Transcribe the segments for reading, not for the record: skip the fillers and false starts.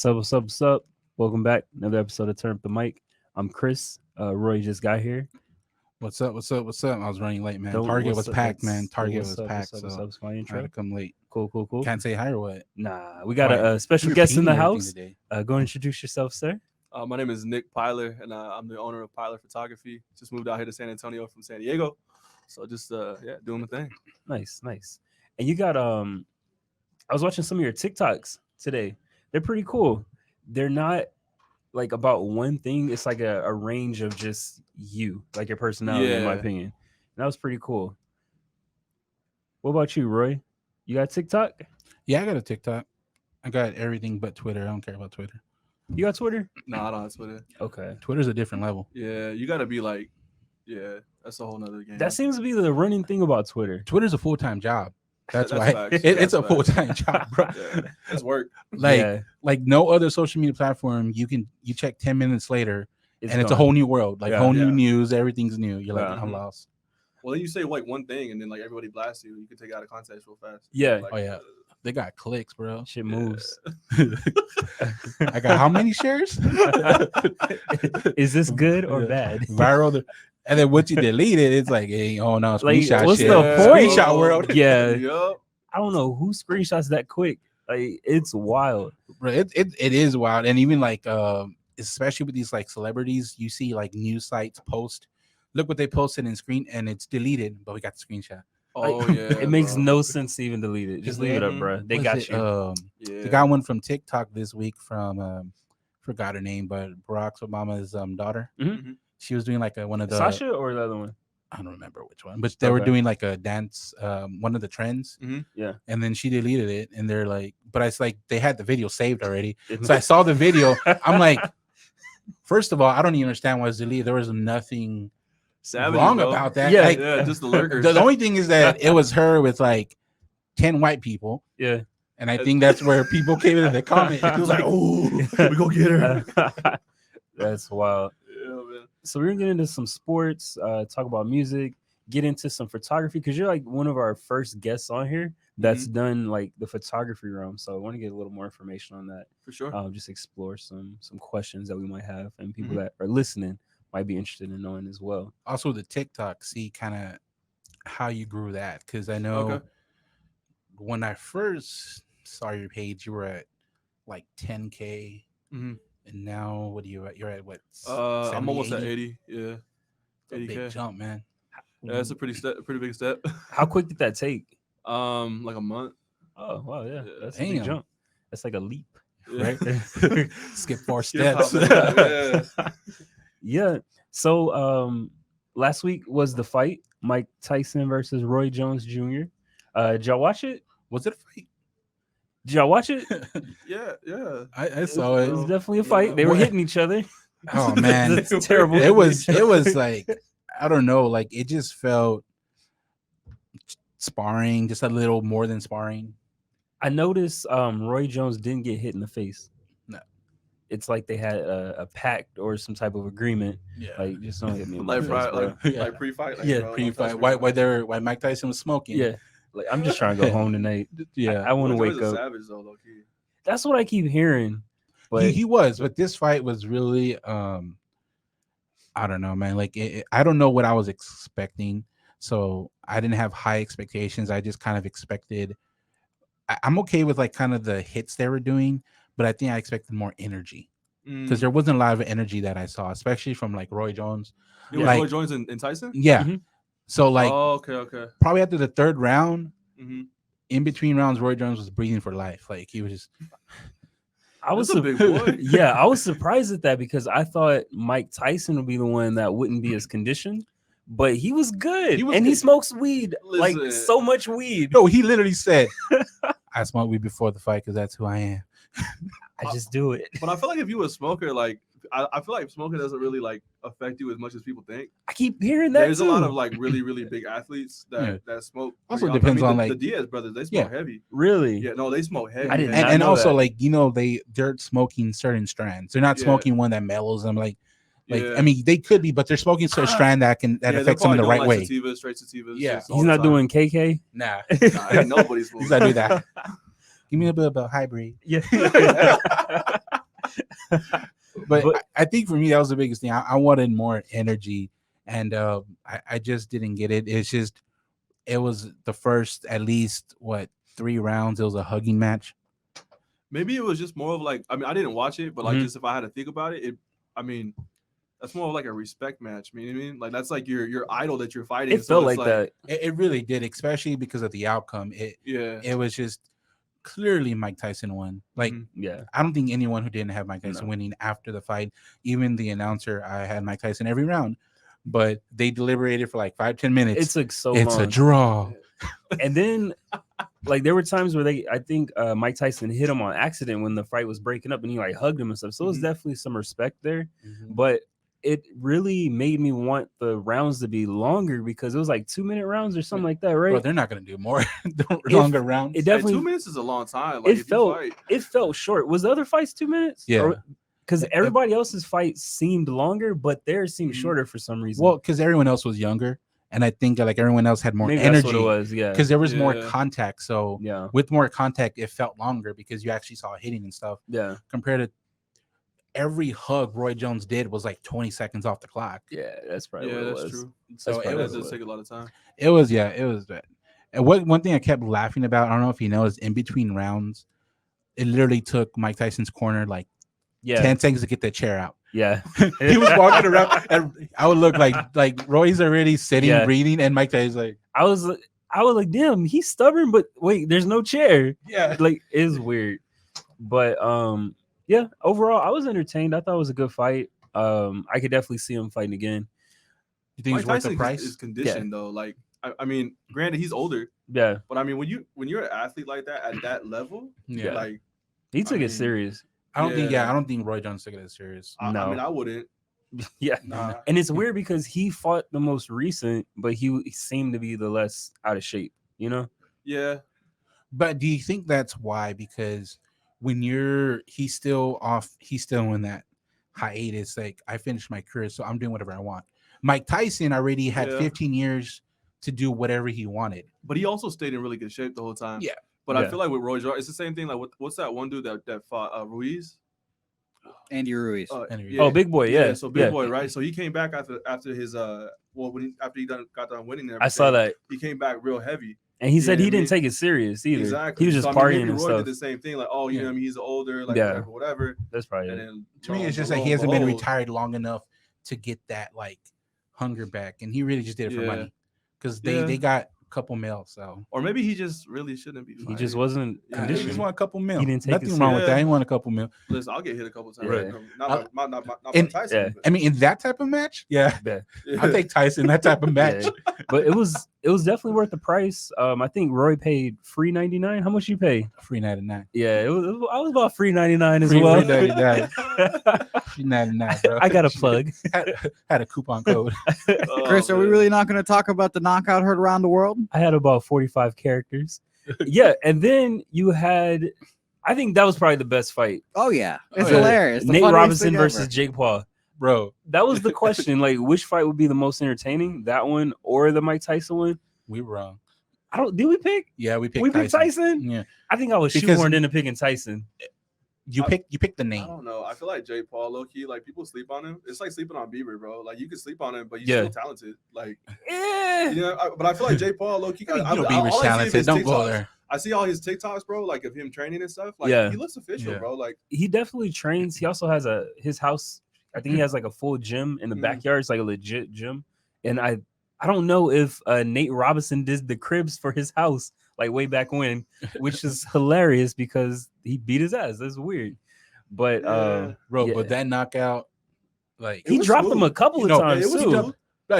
What's up? Welcome back. Another episode of Turn Up the Mic. I'm Chris. Roy just got here. What's up? I was running late, man. Don't- Target what's was up? packed, That's- man. Target what's was up, packed, what's up, so what's up? My I had intro. to come late. Cool. Can't say hi or what? Nah, we got Why? a special You're guest in the repeating everything house. today. Go and introduce yourself, sir. My name is Nik Peiler, and I'm the owner of Peiler Photography. Just moved out here to San Antonio from San Diego, so just doing my thing. Nice. And you got I was watching some of your TikToks today. They're pretty cool. They're not like about one thing. It's like a range of just you, like your personality, in my Yeah. opinion. And that was pretty cool. What about you, Roy? You got TikTok? Yeah, I got a TikTok. I got everything but Twitter. I don't care about Twitter. You got Twitter? No, I don't have Twitter. Okay. Twitter's a different level. Yeah, you gotta be like, that's a whole nother game. That seems to be the running thing about Twitter. Twitter's a full-time job. That's That's why facts. it's a That's facts. full-time job, bro. Yeah, that's work. Like Yeah, no other social media platform. You check 10 minutes later and it's a gone. whole new world. Like Yeah. whole new Yeah. news. Everything's new. You're like, Yeah. I'm lost. Well, then you say like one thing, and then like everybody blasts you. You can take it out of context real fast. Yeah. Like, Oh, yeah. They got clicks, bro. Shit moves. I got how many shares? Is this good or Yeah. bad? Viral. And then once you delete it, it's like, hey, oh no, Like, screenshot what's shit. the point? Screenshot world. Yeah, Yup. I don't know who screenshots that quick. Like, it's wild. Bro, it is wild. And even like especially with these like celebrities, you see like news sites post, look what they posted in screen and it's deleted, but we got the screenshot. Oh yeah. It makes bro. no sense to even delete it. Just leave it up, Mhm. bro. They Was got it, you. Yeah. They got one from TikTok this week from forgot her name, but Barack Obama's daughter. Mhm. She was doing like one of the Sasha or the other one? I don't remember which one, but they were Okay. doing like a dance, one of the trends. Yeah. And then she deleted it, and they're like, but it's like they had the video saved already. So I saw the video. I'm like, first of all, I don't even understand why it's deleted. There was nothing Savage, wrong bro. about that. Yeah, Like, Yeah, just the lurkers. the only thing is that it was her with like 10 white people. Yeah. And I think that's where people came in the comment. It was like, oh, we go get her. That's wild. Yeah, man. So we're gonna get into some sports, talk about music, get into some photography because you're like one of our first guests on here that's done like the photography realm. So I want to get a little more information on that. For sure. Just explore some questions that we might have and people that are listening might be interested in knowing as well. Also, the TikTok, see kind of how you grew that. Because I know Okay. when I first saw your page, you were at like 10K. Mhm. And now, what are you at? You're at what? I'm 70, almost at 80. Yeah. It's a 80K. big jump, man. Yeah, that's a pretty big step. How quick did that take? Like a month. Oh wow, yeah, Yeah. that's a big Damn. jump. That's like a leap. Right? Skip 4 Skip steps. hop, yeah. Yeah. So last week was the fight, Mike Tyson versus Roy Jones Jr. Did y'all watch it? Was it a fight? Did y'all watch it? Yeah. I saw It was it. definitely a fight. They were What? hitting each other. Oh man, It's terrible. it was like, I don't know, like it just felt sparring, just a little more than sparring. I noticed Roy Jones didn't get hit in the face. No. It's like they had a pact or some type of agreement. Yeah, Like, just don't hit me in my Like, face, bro. Yeah. like pre-fight. Like, Yeah, bro, pre-fight. don't touch me. Why Mike Tyson was smoking. Yeah. Like, I'm just trying to go home tonight. Yeah. I want to Roy wake Jones is up. Savage though, low key. That's what I keep hearing. But He was, but this fight was really I don't know, man. Like I don't know what I was expecting, so I didn't have high expectations. I just kind of expected. I'm okay with like kind of the hits they were doing, but I think I expected more energy because there wasn't a lot of energy that I saw, especially from like Roy Jones. It was like- Roy Jones and Tyson. Yeah, Mhm. so like Oh, okay. probably after the third round, Mm-hmm. in between rounds, Roy Jones was breathing for life. Like he was just. I was That's a big boy. Yeah, I was surprised at that because I thought Mike Tyson would be the one that wouldn't be as conditioned, but he was good. He was and he good. smokes weed, like Listen. so much weed. No, he literally said, "I smoked weed before the fight because that's who I am." I just do it. But I feel like if you were a smoker, like I feel like smoking doesn't really like affect you as much as people think. I keep hearing that There's too. a lot of like really big athletes that smoke. Also pretty depends often. on, the like- Diaz brothers. They smoke heavy. Really? Yeah, no, they smoke heavy. I didn't heavy. I And know also that. like they're smoking certain strands. They're not Yeah. smoking one that mellows them. Like Yeah. I mean they could be, but they're smoking certain strand that Yeah, they're affects them in the probably right doing, way. like, sativas, straight sativas. Yeah. just all He's the not time. doing KK. Nah, Nah, ain't nobody's he's not do that. Give me a bit of a hybrid. Yeah. But But- I think for me that was the biggest thing. I wanted more energy, and I just didn't get it. It was the first at least 3 rounds. It was a hugging match. Maybe it was just more of like, I mean, I didn't watch it, but like Mhm. just if I had to think about it, I mean, that's more of like a respect match. You know what I mean? Like that's like your idol that you're fighting. It so felt it's like that. It really did, especially because of the outcome. Yeah. It was just clearly Mike Tyson won. Like Mhm. Yeah. I don't think anyone who didn't have Mike Tyson No. winning after the fight, even the announcer, I had Mike Tyson every round, but they deliberated for like 5-10 minutes. It took so It's long. a draw. And then, like, there were times where I think Mike Tyson hit him on accident when the fight was breaking up, and he like hugged him and stuff. So it was Mhm. definitely some respect there. But it really made me want the rounds to be longer because it was like 2-minute rounds or something like that, right? Bro, they're not gonna do more longer rounds. It Hey, definitely 2 minutes is a long time. Like it if felt you fight, it felt short. Was the other fights 2 minutes? Yeah. Because everybody else's fight seemed longer, but theirs seemed Mhm. shorter for some reason. Well, because everyone else was younger, and I think like everyone else had more maybe energy that's what it was. Yeah. because there was more Yeah. contact. So Yeah. with more contact, it felt longer because you actually saw hitting and stuff. Yeah. Compared to every hug Roy Jones did was like 20 seconds off the clock. Yeah. That's probably yeah, what it that's was. true. So That's it probably was That what does take a lot of time. it was bad. And one thing I kept laughing about, I don't know if you noticed, in between rounds, it literally took Mike Tyson's corner like Yeah. 10 seconds to get the chair out. Yeah. He was walking around, and I would look like Roy's already sitting, Yeah. breathing, and Mike Tyson's like, I was like, damn, he's stubborn, but wait, there's no chair. yeah. Like, it's weird. But yeah, overall, I was entertained. I thought it was a good fight. I could definitely see him fighting again. You think Mike it's worth Tyson the price? is conditioned though. Like I mean, granted he's older, Yeah. but I mean when you're an athlete like that at that level, Yeah. like He took mean, it serious. I don't think. yeah. I don't think Roy Jones took it as serious. I No. mean I wouldn't. Yeah. Nah. And it's weird because he fought the most recent, but he seemed to be the less out of shape, you know? Yeah. But do you think that's why? Because when he's still in that hiatus. Like, I finished my career, so I'm doing whatever I want. Mike Tyson already had Yeah. 15 years to do whatever he wanted. But he also stayed in really good shape the whole time. Yeah. But Yeah. I feel like with Roy Jones, it's the same thing. Like what's that one dude that fought Ruiz? Andy Ruiz. Anyway. Oh, Big Boy, yeah. So Big yeah. Boy, right? So he came back after his after he got done winning. And I saw everything, that. he came back real heavy. And he said Yeah, he I didn't mean- take it serious either. Exactly. He was just So, I mean, partying maybe and Roy stuff. did the same thing. Like, oh, you Yeah. know, what I mean, he's older, like Yeah. whatever. That's probably And it. then To me, lo- it's just lo like he and hasn't been behold, retired long enough to get that like hunger back, and he really just did it for Yeah. money because Yeah. they got a couple mil. So Or maybe he just really shouldn't be. He Fighting. just wasn't Yeah, he conditioned. just want a couple mil. He didn't take Nothing it wrong with that. serious. He want a couple mil. Listen, I'll get hit a couple times. Right. Not by And- Tyson. yeah. but- I mean, in that type of match, yeah, Yeah. I'll take Tyson. That type of match. Yeah. But it was definitely worth the price. I think Roy paid $3.99. How much you pay? $3.99. Yeah, I was about $3.99 as Free well. $3.99. $3.99, bro. I got a plug. had a coupon code. Oh, Chris, are we man. really not going to talk about the knockout heard around the world? I had about 45 characters. Yeah, and then you had, I think that was probably the best fight. Oh yeah, it's yeah. hilarious. The Nate funniest Robinson thing versus ever. Jake Paul. Bro, That was the question. Like, which fight would be the most entertaining? That one or the Mike Tyson one? we were wrong. Did we pick? Yeah, we picked We picked Tyson? Yeah, I think I was Because- shoehorned into picking Tyson. you picked the I name. don't know. I feel like Jake Paul, low key, like people sleep on him. It's like sleeping on Bieber, bro. Like you can sleep on him, but you're Yeah. still talented. Like, Yeah. you know, but I feel like Jake Paul, low key, You know, all I Bieber's see of talented. his Don't go TikToks- there. I see all his TikToks, bro, like of him training and stuff. Like, Yeah. he looks official, Yeah. bro. Like, He definitely trains. He also has his house. I think he has like a full gym in the Mhm. backyard. It's like a legit gym. And I don't know if Nate Robinson did the cribs for his house like way back when, which is hilarious because he beat his ass. That's weird. But Yeah. Bro, yeah. but that knockout, like It he was dropped him a smooth. couple of You know, times it was too. smooth. bro,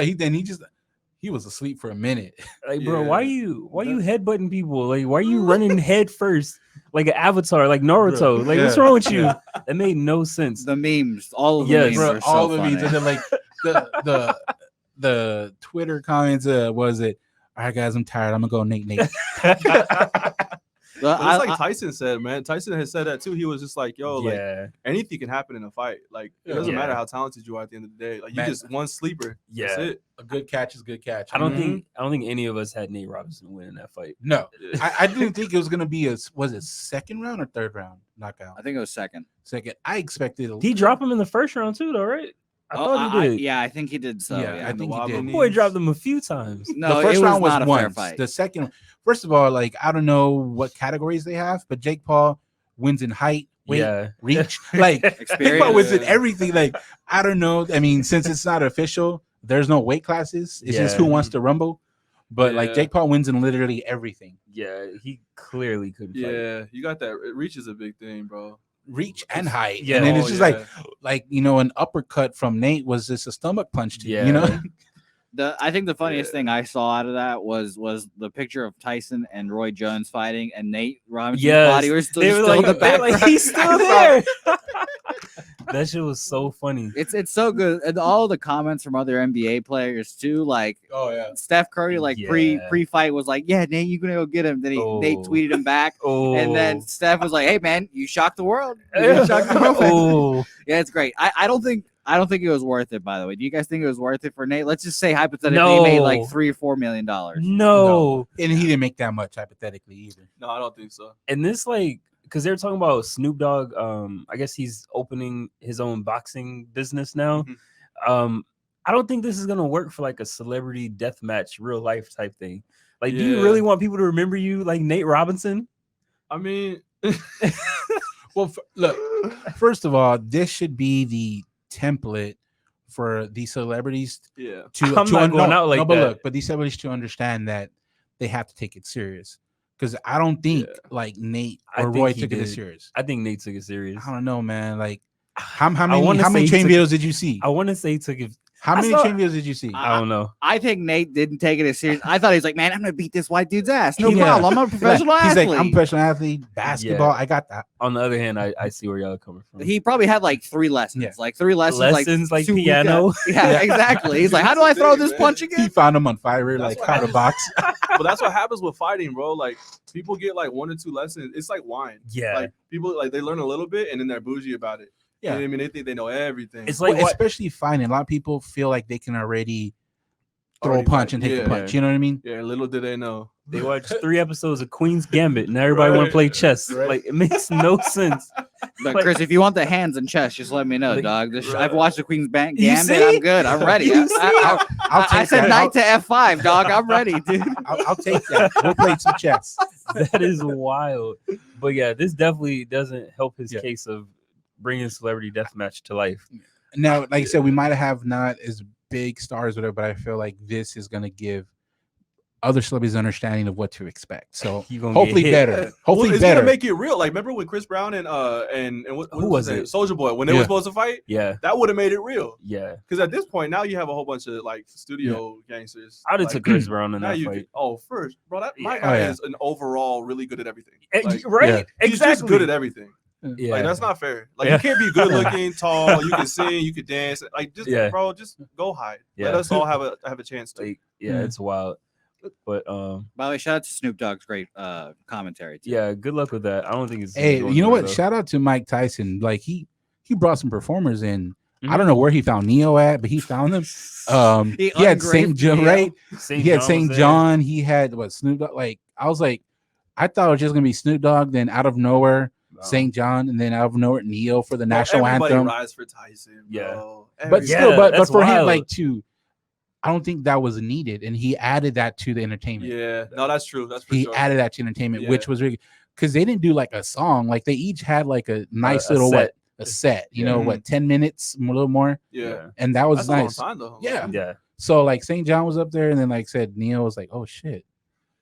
he was asleep for a minute. Like, bro, why Yeah. you headbutting people? Like, why are you running head first like an avatar, like Naruto? Bro, Like, what's yeah, wrong with you? yeah. That made no sense. The memes, all of the Yes. memes Bro, are so all the funny. memes, and then like the Twitter comments was it? All right, guys, I'm tired. I'm gonna go Nate. But it's like Tyson said, man. Tyson had said that too. He was just like, "Yo, like Yeah, anything can happen in a fight. Like it doesn't Yeah. matter how talented you are at the end of the day. Like you Man. just one sleeper. That's Yeah. it. A good catch is good catch. I don't Mhm. think any of us had Nate Robinson winning that fight. No, Yeah. I didn't think it was gonna be was it second round or third round knockout? I think it was second. Second. I expected. He dropped him in the first round too, though, right? I thought he did. Yeah, I think he did. So Yeah, yeah, I think he wobbly did. knee. Boy dropped him a few times. no, the first it round was not a fair once. fight. The second, first of all, like I don't know what categories they have, but Jake Paul wins in height, weight, Yeah. reach. Like Jake Paul Experience. wins in everything. Like I don't know. I mean, since it's not official, there's no weight classes. It's just Yeah. who wants to rumble. But like Yeah. Jake Paul wins in literally everything. Yeah, he clearly couldn't fight. Yeah, you got that. Reach is a big thing, bro. Reach and height. Yeah. And then it's Oh, just yeah. like an uppercut from Nate was just a stomach punch to you, you know? Yeah. I think the funniest Yeah. thing I saw out of that was the picture of Tyson and Roy Jones fighting, and Nate Robinson's Yes. body was still, They were still in like, the they were background. like, he's still there. That shit was so funny. It's so good, and all the comments from other NBA players too. Like Oh yeah. Steph Curry, like Yeah. pre fight was like, "Yeah, Nate, you gonna go get him." Then Nate Oh. tweeted him back, Oh, and then Steph was like, "Hey man, you shocked the world. You shocked the world." oh, Yeah, it's great. I don't think it was worth it. By the way, do you guys think it was worth it for Nate? Let's just say hypothetically, he made like No. $3 or $4 million. no. And he didn't make that much hypothetically either. No, I don't think so. And this like because they're talking about Snoop Dogg. I guess he's opening his own boxing business now. Mhm. I don't think this is gonna work for like a celebrity death match, real life type thing. Like, do you Yeah. really want people to remember you like Nate Robinson? I mean, Well, look, first of all, this should be the template for these celebrities yeah. to I'm not going out like but that. look, but these celebrities to understand that they have to take it serious. Because I don't think Yeah. like Nate I or think Roy he took it as did. serious. I think Nate took it serious. I don't know, man. Like how I wanna many say train he took- videos did you see? I want to say he took it. How I many saw- train videos did you see? I don't know. I think Nate didn't take it as serious. I thought he was like, "Man, I'm gonna beat this white dude's ass. No Yeah. problem. I'm a professional He's athlete." like, I'm a professional athlete, basketball. I got that. On the other hand, I see where y'all are coming from. He probably had like 3 lessons, Yeah. like 3 lessons, Lessons like 2 piano. weekends. Yeah, exactly. He's like, "How do I That's the throw thing, this man. punch He again?" found him on fire, That's like what caught a happens. box. But that's what happens with fighting, bro. Like people get like 1 or 2 lessons. It's like wine. Yeah. Like people like they learn a little bit and then they're bougie about it. You know what I mean? They think they know everything. It's like Well, what, especially fighting. A lot of people feel like they can already throw Already a punch fight. and take Yeah. a punch. You know what I mean? Yeah, little did they know. they watched 3 episodes of Queen's Gambit, and everybody want to play Right. chess. Right. Like, it makes no sense. But Like- Chris, if you want the hands and chest, just let me know, Like- dog. I've Right. watched the Queen's Bank You Gambit. see? I'm good. I'm ready. You see? I'll take I said that. knight to F5, dog. I'm ready, dude. I'll take that. We'll play some chess. That is wild. But yeah, this definitely doesn't help his Yeah. case of bringing celebrity deathmatch to life. Now, like I said, we might have not as big stars, whatever, but I feel like this is gonna give other celebrities an understanding of what to expect. So You gonna hopefully get hit. better. Hopefully Well, it's better. gonna make it real. Like remember when Chris Brown and what Who was it? Soldier Boy when they Yeah. were supposed to fight? Yeah, That would have made it real. yeah. Because at this point now you have a whole bunch of like studio gangsters. I'd have like, took Chris Brown in now that you fight. could, first, bro. That my Yeah. guy Oh, yeah. is an overall really good at everything. Like, Right? yeah. he's Exactly. just good at everything. Yeah. Like that's not fair. Like Yeah. you can't be good looking, tall. You can sing, you can dance. Like just Yeah. bro, just go hide. Let Yeah. us all have a chance to. Like, yeah, Yeah. it's wild. But By the way, shout out to Snoop Dogg's great commentary. Too. yeah, good luck with that. I don't think it's Hey, going you know nowhere, what? though. Shout out to Mike Tyson. Like he brought some performers in. I Mhm. don't know where he found Neo at, but he found them. He He had St. ungraved John, Neo. right? St. He had John St. was there. John. He had what Snoop Dogg. Like I was like, I thought it was just gonna be Snoop Dogg. Then out of nowhere, Wow. St. John, and then out of nowhere, Neo for the Bro, national everybody anthem. rise for Tyson. Yeah. Bro. But Everybody. still, Yeah, but that's for him, wild. like I don't think that was needed, and he added that to the entertainment. Yeah, no, that's true. That's for He sure. added that to entertainment, Yeah. which was really because they didn't do like a song. Like they each had like a nice a little set. a set. You Yeah. know what, 10 minutes, a little more, Yeah, and that was that's nice. a long time though. Yeah. Yeah. So like St. John was up there, and then like said Neo was like, oh shit,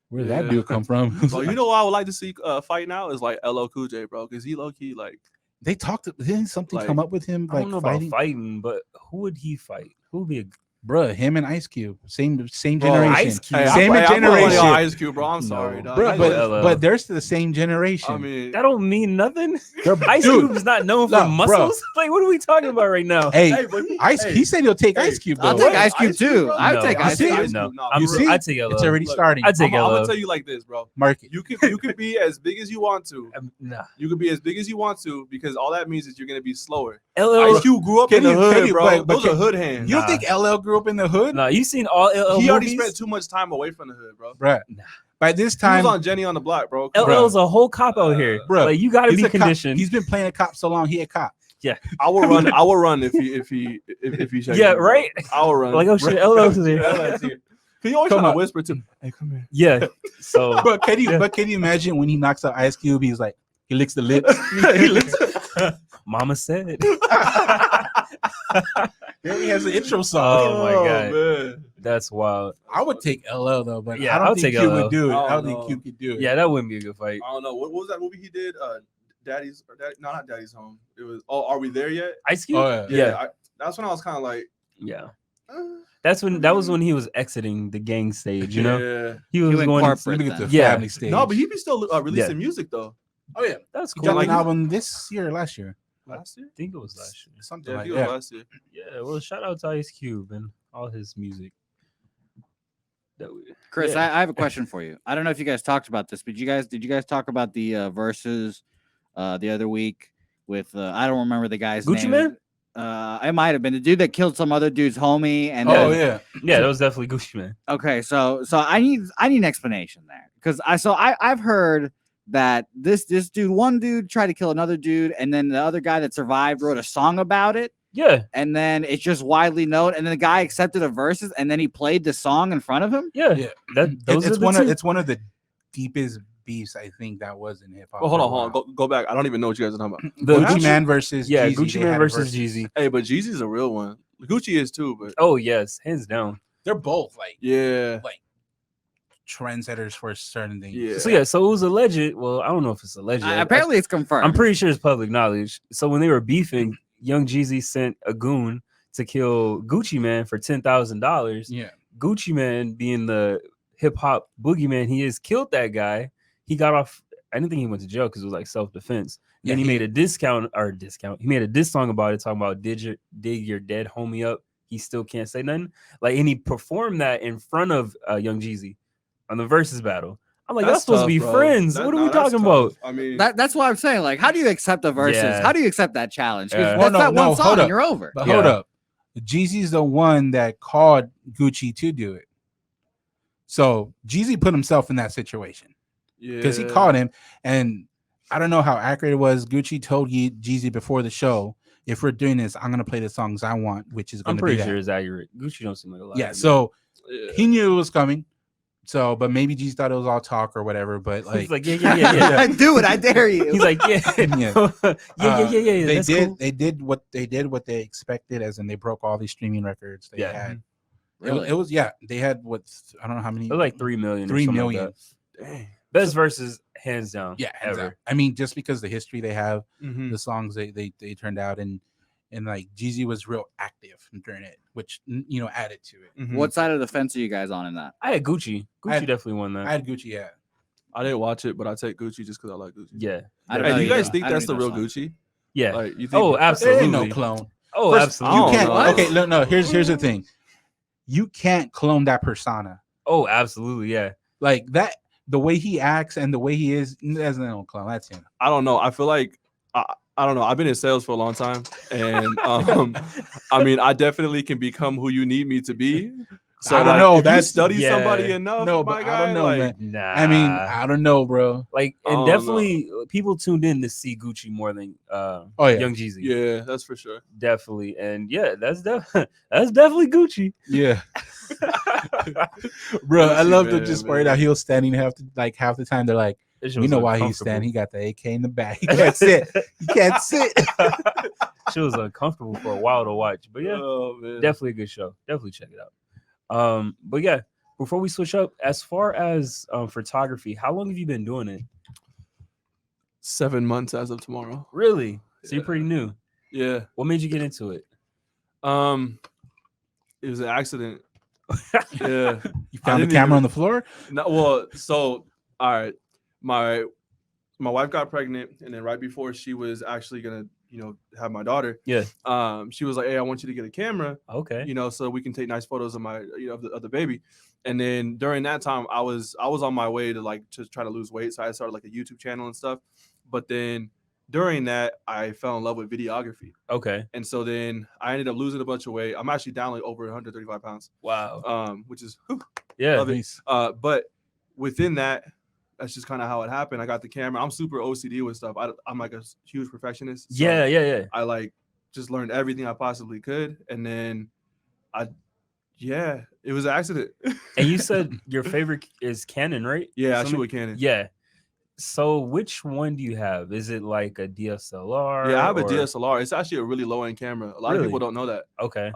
where did that Yeah. dude come from? Bro, you know what I would like to see fight now is like LL Cool J, bro, because he low key like they talked. Didn't something Like, come up with him I like don't know fighting? about fighting, but who would he fight? Who would be a Bruh, him and Ice Cube, same Bro, generation. Ice Cube. Hey, Same I'm putting generation. Ice Cube, bro. I'm No. sorry, dog. Bro, I but- just- but they're still the same generation. I mean, That don't mean nothing. They're- Ice dude, Cube is not known for no, bro. muscles. Like, what are we talking about right now? hey, but Ice. He said he'll take Ice Cube. I'll though. take Ice Cube too. bro? I would No, take I Ice see Cube. it. No, No, I'm you see? I take LL. It's already Look, starting. I take I'm LL. gonna tell you like this, bro. Market. You could be as big as you want to. Nah. You could be as big as you want to because all that means is you're gonna be slower. LL. Ice Cube grew up Can in the you- hood, can you- bro. but Those are can- hood hands. You don't Nah. think LL grew up in the hood? Nah, you seen all LL He already movies? spent too much time away from the hood, bro. Bruh. Nah. By this He time, was on Jenny on the Block, bro. LL's a whole cop out here. Bruh, Like, you got to he's be a cop. conditioned. He's been playing a cop so long. He a cop. I will run. I will run if he shakes Yeah, me, bro. right? I will run. Like, oh shit, LL's here. LL's here. Can you always Come try to on. whisper to? Hey, come here. Yeah. So But can you? Yeah. But can you imagine when he knocks out Ice Cube? He's like, he licks the lips. He licks. Mama said. Then he has an intro song. Oh my God. man. That's wild. I would take LL though, but Yeah, I don't I'll think take Cube LL. would do it. I I don't don't think know. Cube could do it. Yeah, that wouldn't be a good fight. I don't know. What was that movie he did? Daddy's or Daddy, no, not Daddy's Home. It was. Oh, Are We There Yet? Ice Cube? Oh, Yeah. That's when I was kind of like. Yeah. uh, That was when he was exiting the gang stage, you know? Yeah. He was went going corporate. Look at the Yeah. family stage. No, but he be still releasing music though. oh yeah, That's he cool. dropped Like, an I album this year or last year, Last year. think it was last year. something Yeah, like he was that. last year. Yeah, well, shout out to Ice Cube and all his music. That we, Chris, yeah. I have a question for you. I don't know if you guys talked about this, but did you guys talk about the verses the other week with I don't remember the guy's Gucci name. Man? It might have been the dude that killed some other dude's homie. And Oh then- yeah, Yeah, that was definitely Gucci Man. Okay, so I need an explanation there because I've heard that this one dude tried to kill another dude, and then the other guy that survived wrote a song about it, Yeah, and then it's just widely known, and then the guy accepted the verses, and then he played the song in front of him. yeah. yeah. Those it's are the one two. of it's one of the deepest beefs I think that was in hip hop. Well, hold for on, a hold on. while. Go back. I don't even know what you guys are talking about. The Gucci Man versus Yeah, Jeezy, Gucci they Man had a versus versus. Jeezy. Hey, but Jeezy's a real one. Gucci is too, but Oh yes, hands down. They're both like yeah. trendsetters for certain things. Yeah. So it was alleged. Well, I don't know if it's alleged. Apparently, it's confirmed. I'm pretty sure it's public knowledge. So when they were beefing, Young Jeezy sent a goon to kill Gucci Man for $10,000. yeah. Gucci Man, being the hip hop boogeyman he is, killed that guy. He got off. I didn't think he went to jail because it was like self defense. Yeah, Then he he- made a discount. He made a diss song about it, talking about dig your dead homie up. He still can't say nothing. Like, and he performed that in front of Young Jeezy on the versus battle. I'm like, that's supposed to be tough, bro. friends. What are we talking about? I mean, That's what I'm saying. Like, how do you accept the verses? Yeah. How do you accept that challenge? 'Cause Yeah. that's No, that no, one hold song, up. you're over. But hold Yeah. up, Jeezy's the one that called Gucci to do it. So Jeezy put himself in that situation because he called him, and I don't know how accurate it was. Gucci told Jeezy before the show, "If we're doing this, I'm gonna play the songs I want," which is I'm gonna pretty be sure that. it's accurate. Gucci don't seem like a lot. Yeah. So Yeah. he knew it was coming. So, but maybe Jeezy thought it was all talk or whatever. But like, he's like, yeah. Do it. I dare you. He's like, yeah, Yeah. yeah. They That's did. cool. They did what they expected, as in they broke all these streaming records they Yeah. had. Really? It was yeah. They had what, I don't know how many. It was like 3 million. 3 3 million. million. Dang. Best versus hands down. Yeah, hands ever. down. I mean, just because the history they have, Mhm. the songs they turned out, and like Jeezy was real active during it, which added to it. Mhm. What side of the fence are you guys on in that? I had Gucci. Gucci I had- definitely won that. I had Gucci, yeah. I didn't watch it, but I take Gucci just because I like Gucci. yeah. I don't Hey, know do you either. guys think I don't that's the either real song. Gucci? Yeah. Like, you think? Oh, There absolutely. ain't no clone. Oh, First, absolutely. I don't can't. know. Okay, no. Here's the thing. You can't clone that persona. Oh, absolutely. Yeah. Like that, the way he acts and the way he is. That's no clone. That's him. I don't know. I feel like I don't know. I've been in sales for a long time, and I mean, I definitely can become who you need me to be. So I don't like, know, if you that's- study yeah. somebody enough. No, my but guy, I don't know, like, man. Nah. I mean, I don't know, bro. like, I and don't definitely people tuned in to see Gucci more than Oh yeah, Young Jeezy. Yeah, that's for sure. Definitely. And yeah, that's definitely Gucci. yeah. Bro, I Gucci, love the man, just man. part out. He was standing half the time. They're like, That shit we was know why he's uncomfortable. standing. He got the AK in the back. He can't sit. He can't sit. Shit was uncomfortable for a while to watch. But yeah, Oh, man. definitely a good show. Definitely check it out. But yeah, before we switch up, as far as photography, how long have you been doing it? 7 months as of tomorrow. Really? So you're Yeah. pretty new. Yeah. What made you get into it? It was an accident. Yeah. You I found the didn't camera even- on the floor. No, well, so all right, my wife got pregnant, and then right before she was actually gonna, have my daughter, Yeah. she was like, "Hey, I want you to get a camera, Okay. so we can take nice photos of my, of the baby." And then during that time, I was on my way to try to lose weight, so I started like a YouTube channel and stuff. But then during that, I fell in love with videography, Okay. and so then I ended up losing a bunch of weight. I'm actually down like over 135 pounds, Wow. which is Yeah. love it. Nice. But within that, that's just kind of how it happened. I got the camera. I'm super OCD with stuff. I'm like a huge perfectionist. So Yeah. I like just learned everything I possibly could, and then it was an accident. And you said your favorite is Canon, right? Yeah, I shoot Something- with Canon. Yeah. So which one do you have? Is it like a DSLR? Yeah, I have a or- DSLR. It's actually a really low end camera. A lot of people Really? don't know that. Okay.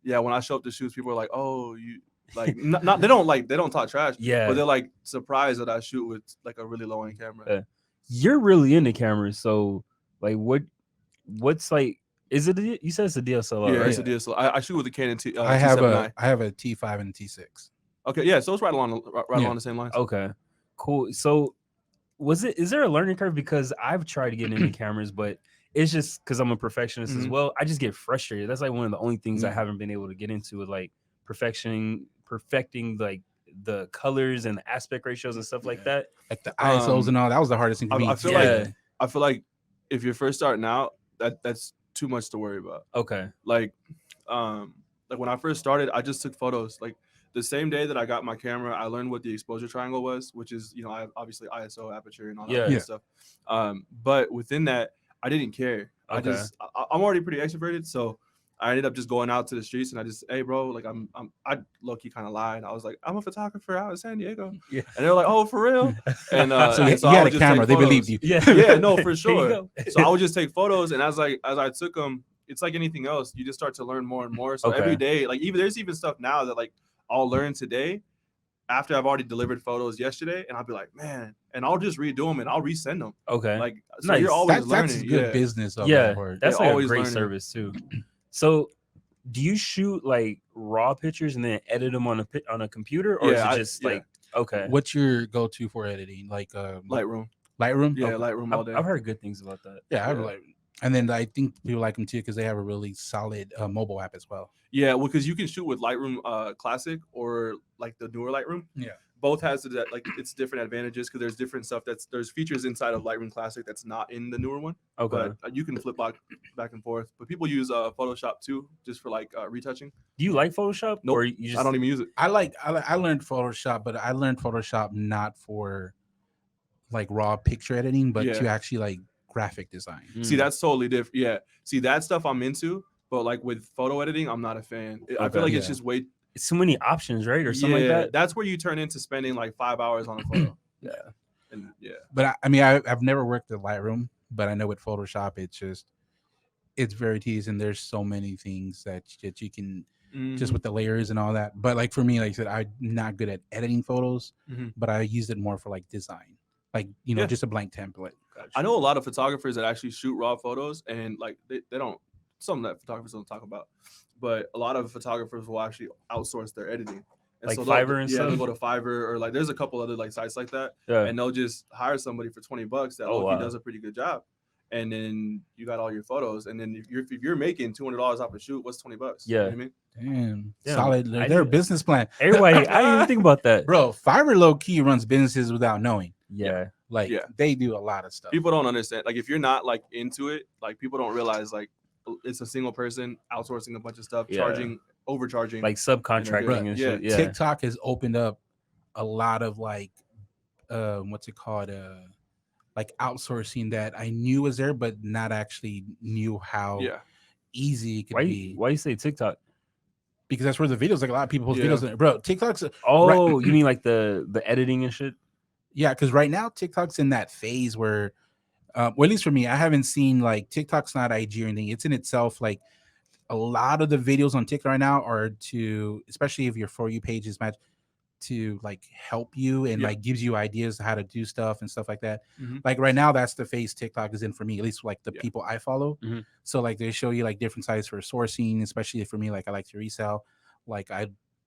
Yeah, when I show up to shoots, people are like, "Oh, you like not they don't talk trash, Yeah. but they're like surprised that I shoot with like a really low end camera." Yeah. You're really into cameras, so like what's like? Is it? You said it's a DSLR, Yeah, right? it's a DSLR. I shoot with the Canon I have T7i. a T5 and a T6. Okay, yeah, so it's right along Yeah. along the same lines. Okay, cool. So is there a learning curve? Because I've tried to get into cameras, but it's just because I'm a perfectionist as Mhm. well. I just get frustrated. That's like one of the only things I Yeah. haven't been able to get into with like perfecting like the colors and the aspect ratios and stuff like Yeah. that. Like the ISOs and all. That was the hardest thing for me. I feel Yeah. like if you're first starting out, that's too much to worry about. Okay. Like when I first started, I just took photos. Like the same day that I got my camera, I learned what the exposure triangle was, which is I have obviously ISO, aperture, and all that Yeah. kind Yeah. of stuff. But within that, I didn't care. Okay. I'm already pretty extroverted, so I ended up just going out to the streets and I just, hey bro, like I low key kind of lied. I was like, I'm a photographer out in San Diego, Yeah. and they were like, oh, for real? And So you I had would a just camera. take They photos. believed you. Yeah. Yeah, no, for Here you sure. go. So I would just take photos, and as I took them, it's like anything else. You just start to learn more and more. So every Okay. day, like there's even stuff now that like I'll learn today after I've already delivered photos yesterday, and I'll be like, man, and I'll just redo them and I'll resend them. Okay. Like, so Nice. you're always That's learning. good Yeah. business. Of Yeah, that part. that's They're like a always great learning. service too. So, do you shoot like raw pictures and then edit them on a computer, or Yeah, is it just yeah. like okay? What's your go-to for editing? Like Lightroom. Lightroom? Yeah, Okay. Lightroom all day. I've heard good things about that. Yeah, I have Yeah. Lightroom. And then I think people like them too because they have a really solid mobile app as well. Yeah, well, because you can shoot with Lightroom Classic or like the newer Lightroom. Yeah. Both has like its different advantages because there's different stuff there's features inside of Lightroom Classic that's not in the newer one. Okay. But you can flip back and forth. But people use Photoshop too, just for like retouching. Do you like Photoshop? Nope, Or you just I don't even use it. I learned Photoshop, but I learned Photoshop not for like raw picture editing, but Yeah. to actually like graphic design. See, Mm. that's totally different. Yeah. See, that stuff I'm into, but like with photo editing, I'm not a fan. I Okay. feel like it's Yeah. just way It's too many options, right, or something like that. That's where you turn into spending like 5 hours on a photo. Yeah. And yeah. But I've never worked at Lightroom, but I know with Photoshop, it's very tedious, and there's so many things that you can just Mhm. with the layers and all that. But like for me, like I said, I'm not good at editing photos, Mhm. but I used it more for like design, like Yeah. just a blank template. I know a lot of photographers that actually shoot raw photos, and like they don't, something that photographers don't talk about, but a lot of photographers will actually outsource their editing. And Like they'll- Fiverr and yeah, stuff? they'll go to Fiverr or like there's a couple other like sites like that, Yeah. and they'll just hire somebody for $20 that Oh, low-key wow. does a pretty good job, and then you got all your photos, and then if you're making $200 off a shoot, what's $20? You know Yeah. what I mean? Damn, Yeah, solid. I Their did- business plan, Everybody, I didn't even think about that. bro. Fiverr low key runs businesses without knowing. Yeah. Like Yeah. they do a lot of stuff. People don't understand. Like if you're not like into it, like people don't realize like it's a single person outsourcing a bunch of stuff, Yeah. overcharging. Like subcontracting and Yeah. shit. Yeah. TikTok has opened up a lot of like what's it called? Like outsourcing that I knew was there, but not actually knew how yeah. easy it could Why? be. Why you say TikTok? Because that's where the videos, like a lot of people post Yeah. videos. Bro, TikTok's Oh, you mean like the editing and shit? yeah, because right now TikTok's in that phase where, well, at least for me, I haven't seen like TikTok's not IG or anything. It's in itself like a lot of the videos on TikTok right now are to, especially if your For You page is matched, to like help you and Yeah. like gives you ideas how to do stuff and stuff like that. Mhm. Like right now, that's the phase TikTok is in for me, at least like the Yeah. people I follow. Mhm. So like they show you like different sites for sourcing, especially for me, like I like to resell. Like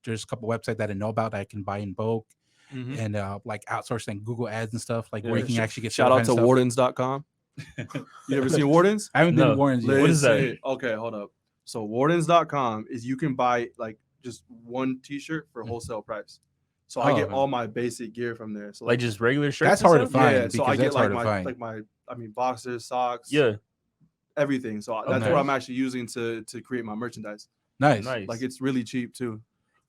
there's a couple websites that I didn't know about that I can buy in bulk, Mhm. and like outsourcing Google ads and stuff, like where Yeah. you can actually get Shout out to stuff. Wardens.com. You ever seen Wardens? I haven't been to No. Warren's yet. What is that? Listen, okay, hold up. So Wardens.com is you can buy like just one T-shirt for wholesale price. So I Oh, get okay. all my basic gear from there. So Like just regular shirts. That's and hard to stuff? find. yeah, so I because get that's like hard to my find. boxers, socks, Yeah. everything. So that's Okay. what I'm actually using to create my merchandise. Nice. Nice. Like it's really cheap too.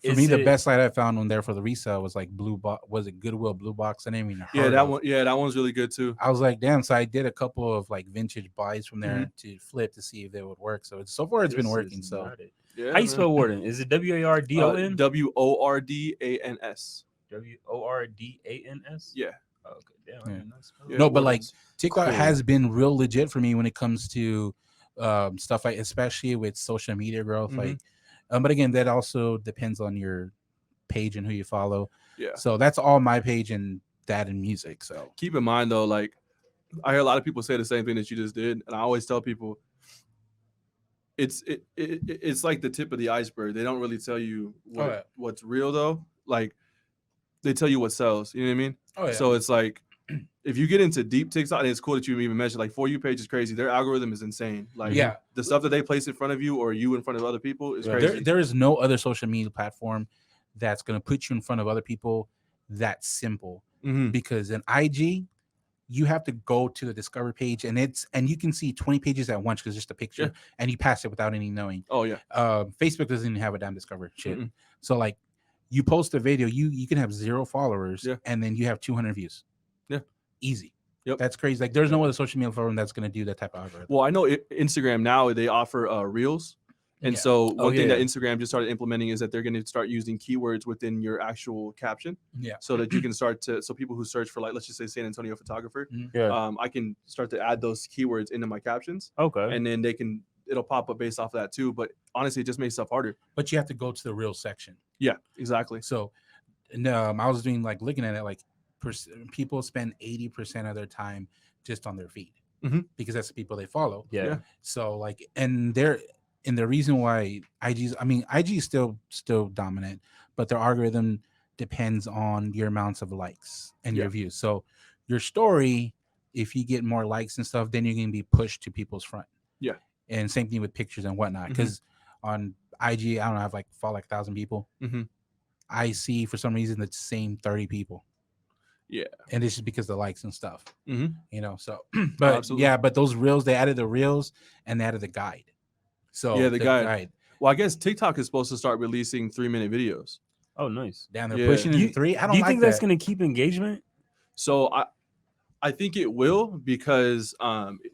For Is me, the it- best site I found on there for the resale was like was it Goodwill Blue Box? I didn't even Yeah, heard that of. one. Yeah, that one's really good too. I was like, damn. So I did a couple of like vintage buys from there Mhm. to flip to see if they would work. So so far it's been This working. is So not it. Yeah. How you man. spell Warden? Is it WARDON? WORDANS. WORDANS? Yeah. Oh, okay. Damn. Yeah. I did not spell Yeah, No, but like Wardens. TikTok Cool. has been real legit for me when it comes to stuff like, especially with social media growth. Mhm. Like, but again, that also depends on your page and who you follow. Yeah. So that's all my page and that and music. So Keep in mind though, like I hear a lot of people say the same thing that you just did, and I always tell people it's like the tip of the iceberg. They don't really tell you what's real though. Like they tell you what sells. You know what I mean? Oh, yeah. So it's like if you get into deep TikTok, and it's cool that you even mentioned like For You page is crazy. Their algorithm is insane. Like Yeah. the stuff that they place in front of you or you in front of other people is Yeah. crazy. there is no other social media platform that's going to put you in front of other people that simple. Mhm. Because in IG, you have to go to the discover page and you can see 20 pages at once because just a picture Yeah. and you pass it without any knowing. Oh yeah. Facebook doesn't even have a damn discover shit. Mm-mm. So like you post a video, you can have 0 followers Yeah. and then you have 200 views. Yeah. Easy. Yep. That's crazy. Like there's no other social media platform that's going to do that type of algorithm. Well, I know Instagram now they offer Reels. And Yeah. so one thing that yeah. Instagram just started implementing is that they're going to start using keywords within your actual caption. Yeah. So that you can start to, so people who search for like, let's just say San Antonio photographer, Yeah. I can start to add those keywords into my captions Okay. and then it'll pop up based off of that too. But honestly, it just makes stuff harder. But you have to go to the real section. Yeah, exactly. So I was doing like looking at it like people spend 80% of their time just on their feed because that's the people they follow. Yeah. So like, and the reason why IG is still dominant, but their algorithm depends on your amounts of likes and your views. So your story, if you get more likes and stuff, then you're going to be pushed to people's front. Yeah. And same thing with pictures and whatnot. Because on IG, I don't know, I have like follow like 1,000 people. I see for some reason the same 30 people. Yeah. And it's just because of the likes and stuff. You know, so but Absolutely. yeah, but those reels, they added the reels and they added the guide. So yeah, the guide. Well, I guess TikTok is supposed to start releasing 3-minute videos. Oh, nice. Damn, they're Yeah. pushing it to 3. I don't Do you like think that's that. going to keep engagement? So I think it will because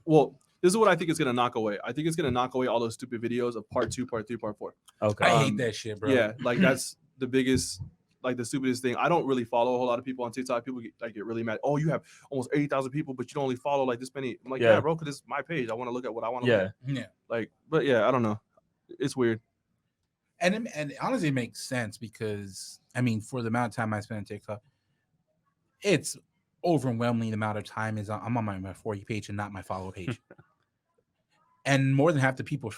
well, this is what I think it's gonna knock away. I think it's gonna knock away all those stupid videos of part 2, part 3, part 4. Okay. I hate that shit, bro. Yeah, like that's the biggest, like the stupidest thing. I don't really follow a whole lot of people on TikTok. People get really mad. Oh, you have almost 80,000 people, but you don't only follow like this many. I'm like, yeah, bro, because it's my page. I want to look at what I want to look at. Yeah. Like, but yeah, I don't know. It's weird. And honestly, it makes sense because I mean, for the amount of time I spend on TikTok, it's overwhelmingly the amount of time is I'm on my For You page and not my follow page. And more than half the people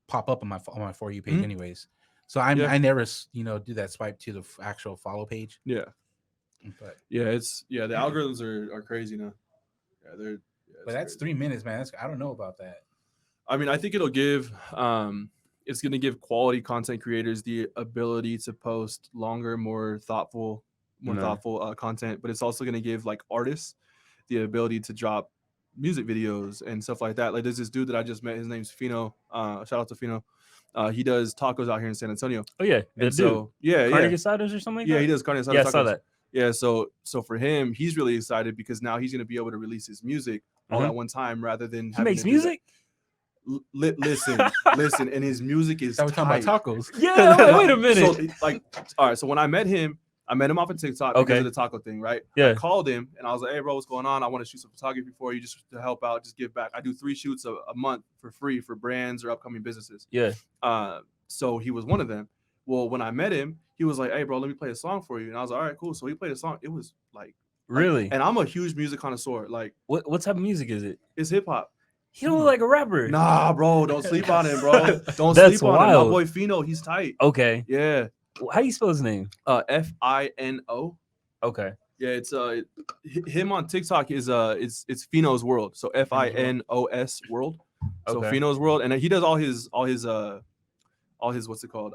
pop up on my For You page, anyways. So I never do that swipe to the actual follow page. Yeah. But Yeah, the algorithms are crazy now. Yeah, but that's 3 minutes, man. I don't know about that. I mean, I think it'll give it's going to give quality content creators the ability to post longer, more thoughtful content, but it's also going to give like artists the ability to drop music videos and stuff like that. Like there's this dude that I just met. His name's Fino. Shout out to Fino. He does tacos out here in San Antonio. Oh yeah, And so Carne Asadas or something like that? Yeah, he does carne asada. Yeah, I tacos. saw that. Yeah, so for him, he's really excited because now he's going to be able to release his music all at one time rather than he makes music. Listen, and his music is. We're talking about tacos. Yeah, wait a minute. So, all right. So when I met him off of TikTok because of the taco thing, right? Yeah. I called him and I was like, "Hey, bro, what's going on? I want to shoot some photography for you, just to help out, just give back. I do 3 shoots a month for free for brands or upcoming businesses." Yeah. So he was one of them. Well, when I met him, he was like, "Hey, bro, let me play a song for you," and I was like, "All right, cool." So he played a song. It was like really, and I'm a huge music connoisseur. Like, what type of music is it? It's hip hop. He don't look like a rapper. Nah, bro, don't sleep on him, bro. Don't That's sleep on him. wild. My boy Fino, he's tight. Okay. Yeah. How do you spell his name? Fino. Okay. Yeah, it's him on TikTok is it's Fino's World. So Finos World. So Okay. Fino's World, and he does all his what's it called?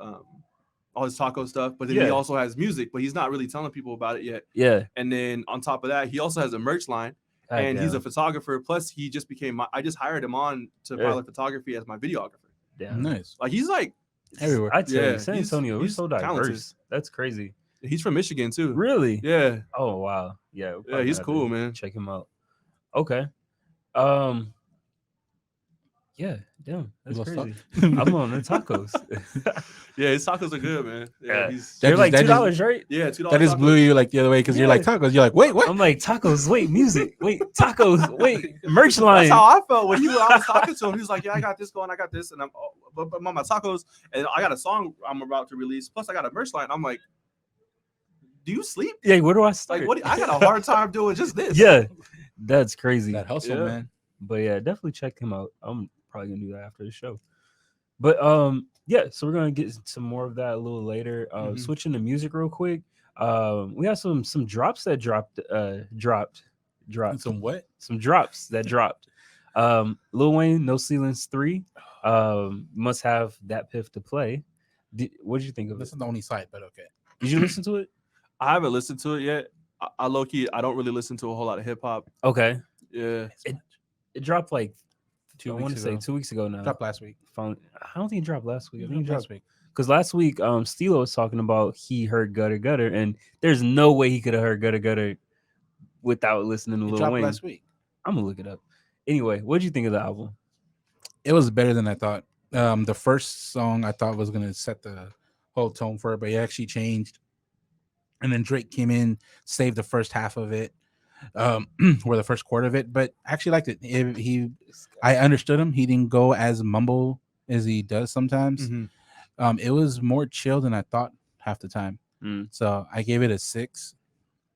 All his taco stuff, but then he Yeah. also has music, but he's not really telling people about it yet. Yeah. And then on top of that, he also has a merch line. God And he's a damn. photographer. Plus, he just became I just hired him on to Yeah. pilot photography as my videographer. Damn. Nice. Like he's like Everywhere. I tell Yeah, you, San he's- Antonio, we're he's so diverse. talented. That's crazy. he's from Michigan too. Really? Yeah. Oh wow. Yeah. we'll Yeah, probably he's have cool, to man. Check him out. Okay. Yeah. Damn. That's Let's crazy. talk. I'm on the tacos. Yeah, his tacos are good, man. Yeah, Yeah. he's They're just- like that just- $2, right? yeah, $2. That just blew you like the other way because you're like Yeah. tacos. You're like, wait, what? I'm like tacos. Wait, music. Wait, tacos. Wait, merch line. That's how I felt when I was talking to him. He was like, "Yeah, I got this going. I got this, and but I'm on my tacos, and I got a song I'm about to release. Plus, I got a merch line." I'm like, "Do you sleep? Yeah. Where do I start? Like, what? I got a hard time doing just this." Yeah. That's crazy. That hustle, Yeah. man. But yeah, definitely check him out. I'm probably gonna do that after the show. But yeah, so we're gonna get some more of that a little later. Mhm. Switching to music real quick. We have some drops that dropped. Some what? Some drops that dropped. Lil Wayne, No Ceilings 3. Must have that piff to play. What did you think of This it? is the only site, but okay. Did you listen to it? I haven't listened to it yet. I low key, I don't really listen to a whole lot of hip hop. Okay. Yeah, It dropped like 2 I weeks want to say ago. 2 weeks ago now. Dropped last week. I don't think it dropped last week. I think it dropped last week. because last week Stilo was talking about he heard Gutter Gutter, and there's no way he could have heard Gutter Gutter without listening to It Lil dropped Wayne. last week. I'm gonna look it up. Anyway, what did you think of the album? It was better than I thought. The first song I thought was gonna set the whole tone for it, but it actually changed. And then Drake came in, saved the first half of it, or the first quarter of it. But I actually liked it. I understood him. He didn't go as mumble as he does sometimes. Mhm. It was more chill than I thought half the time. Mm. So I gave it a 6.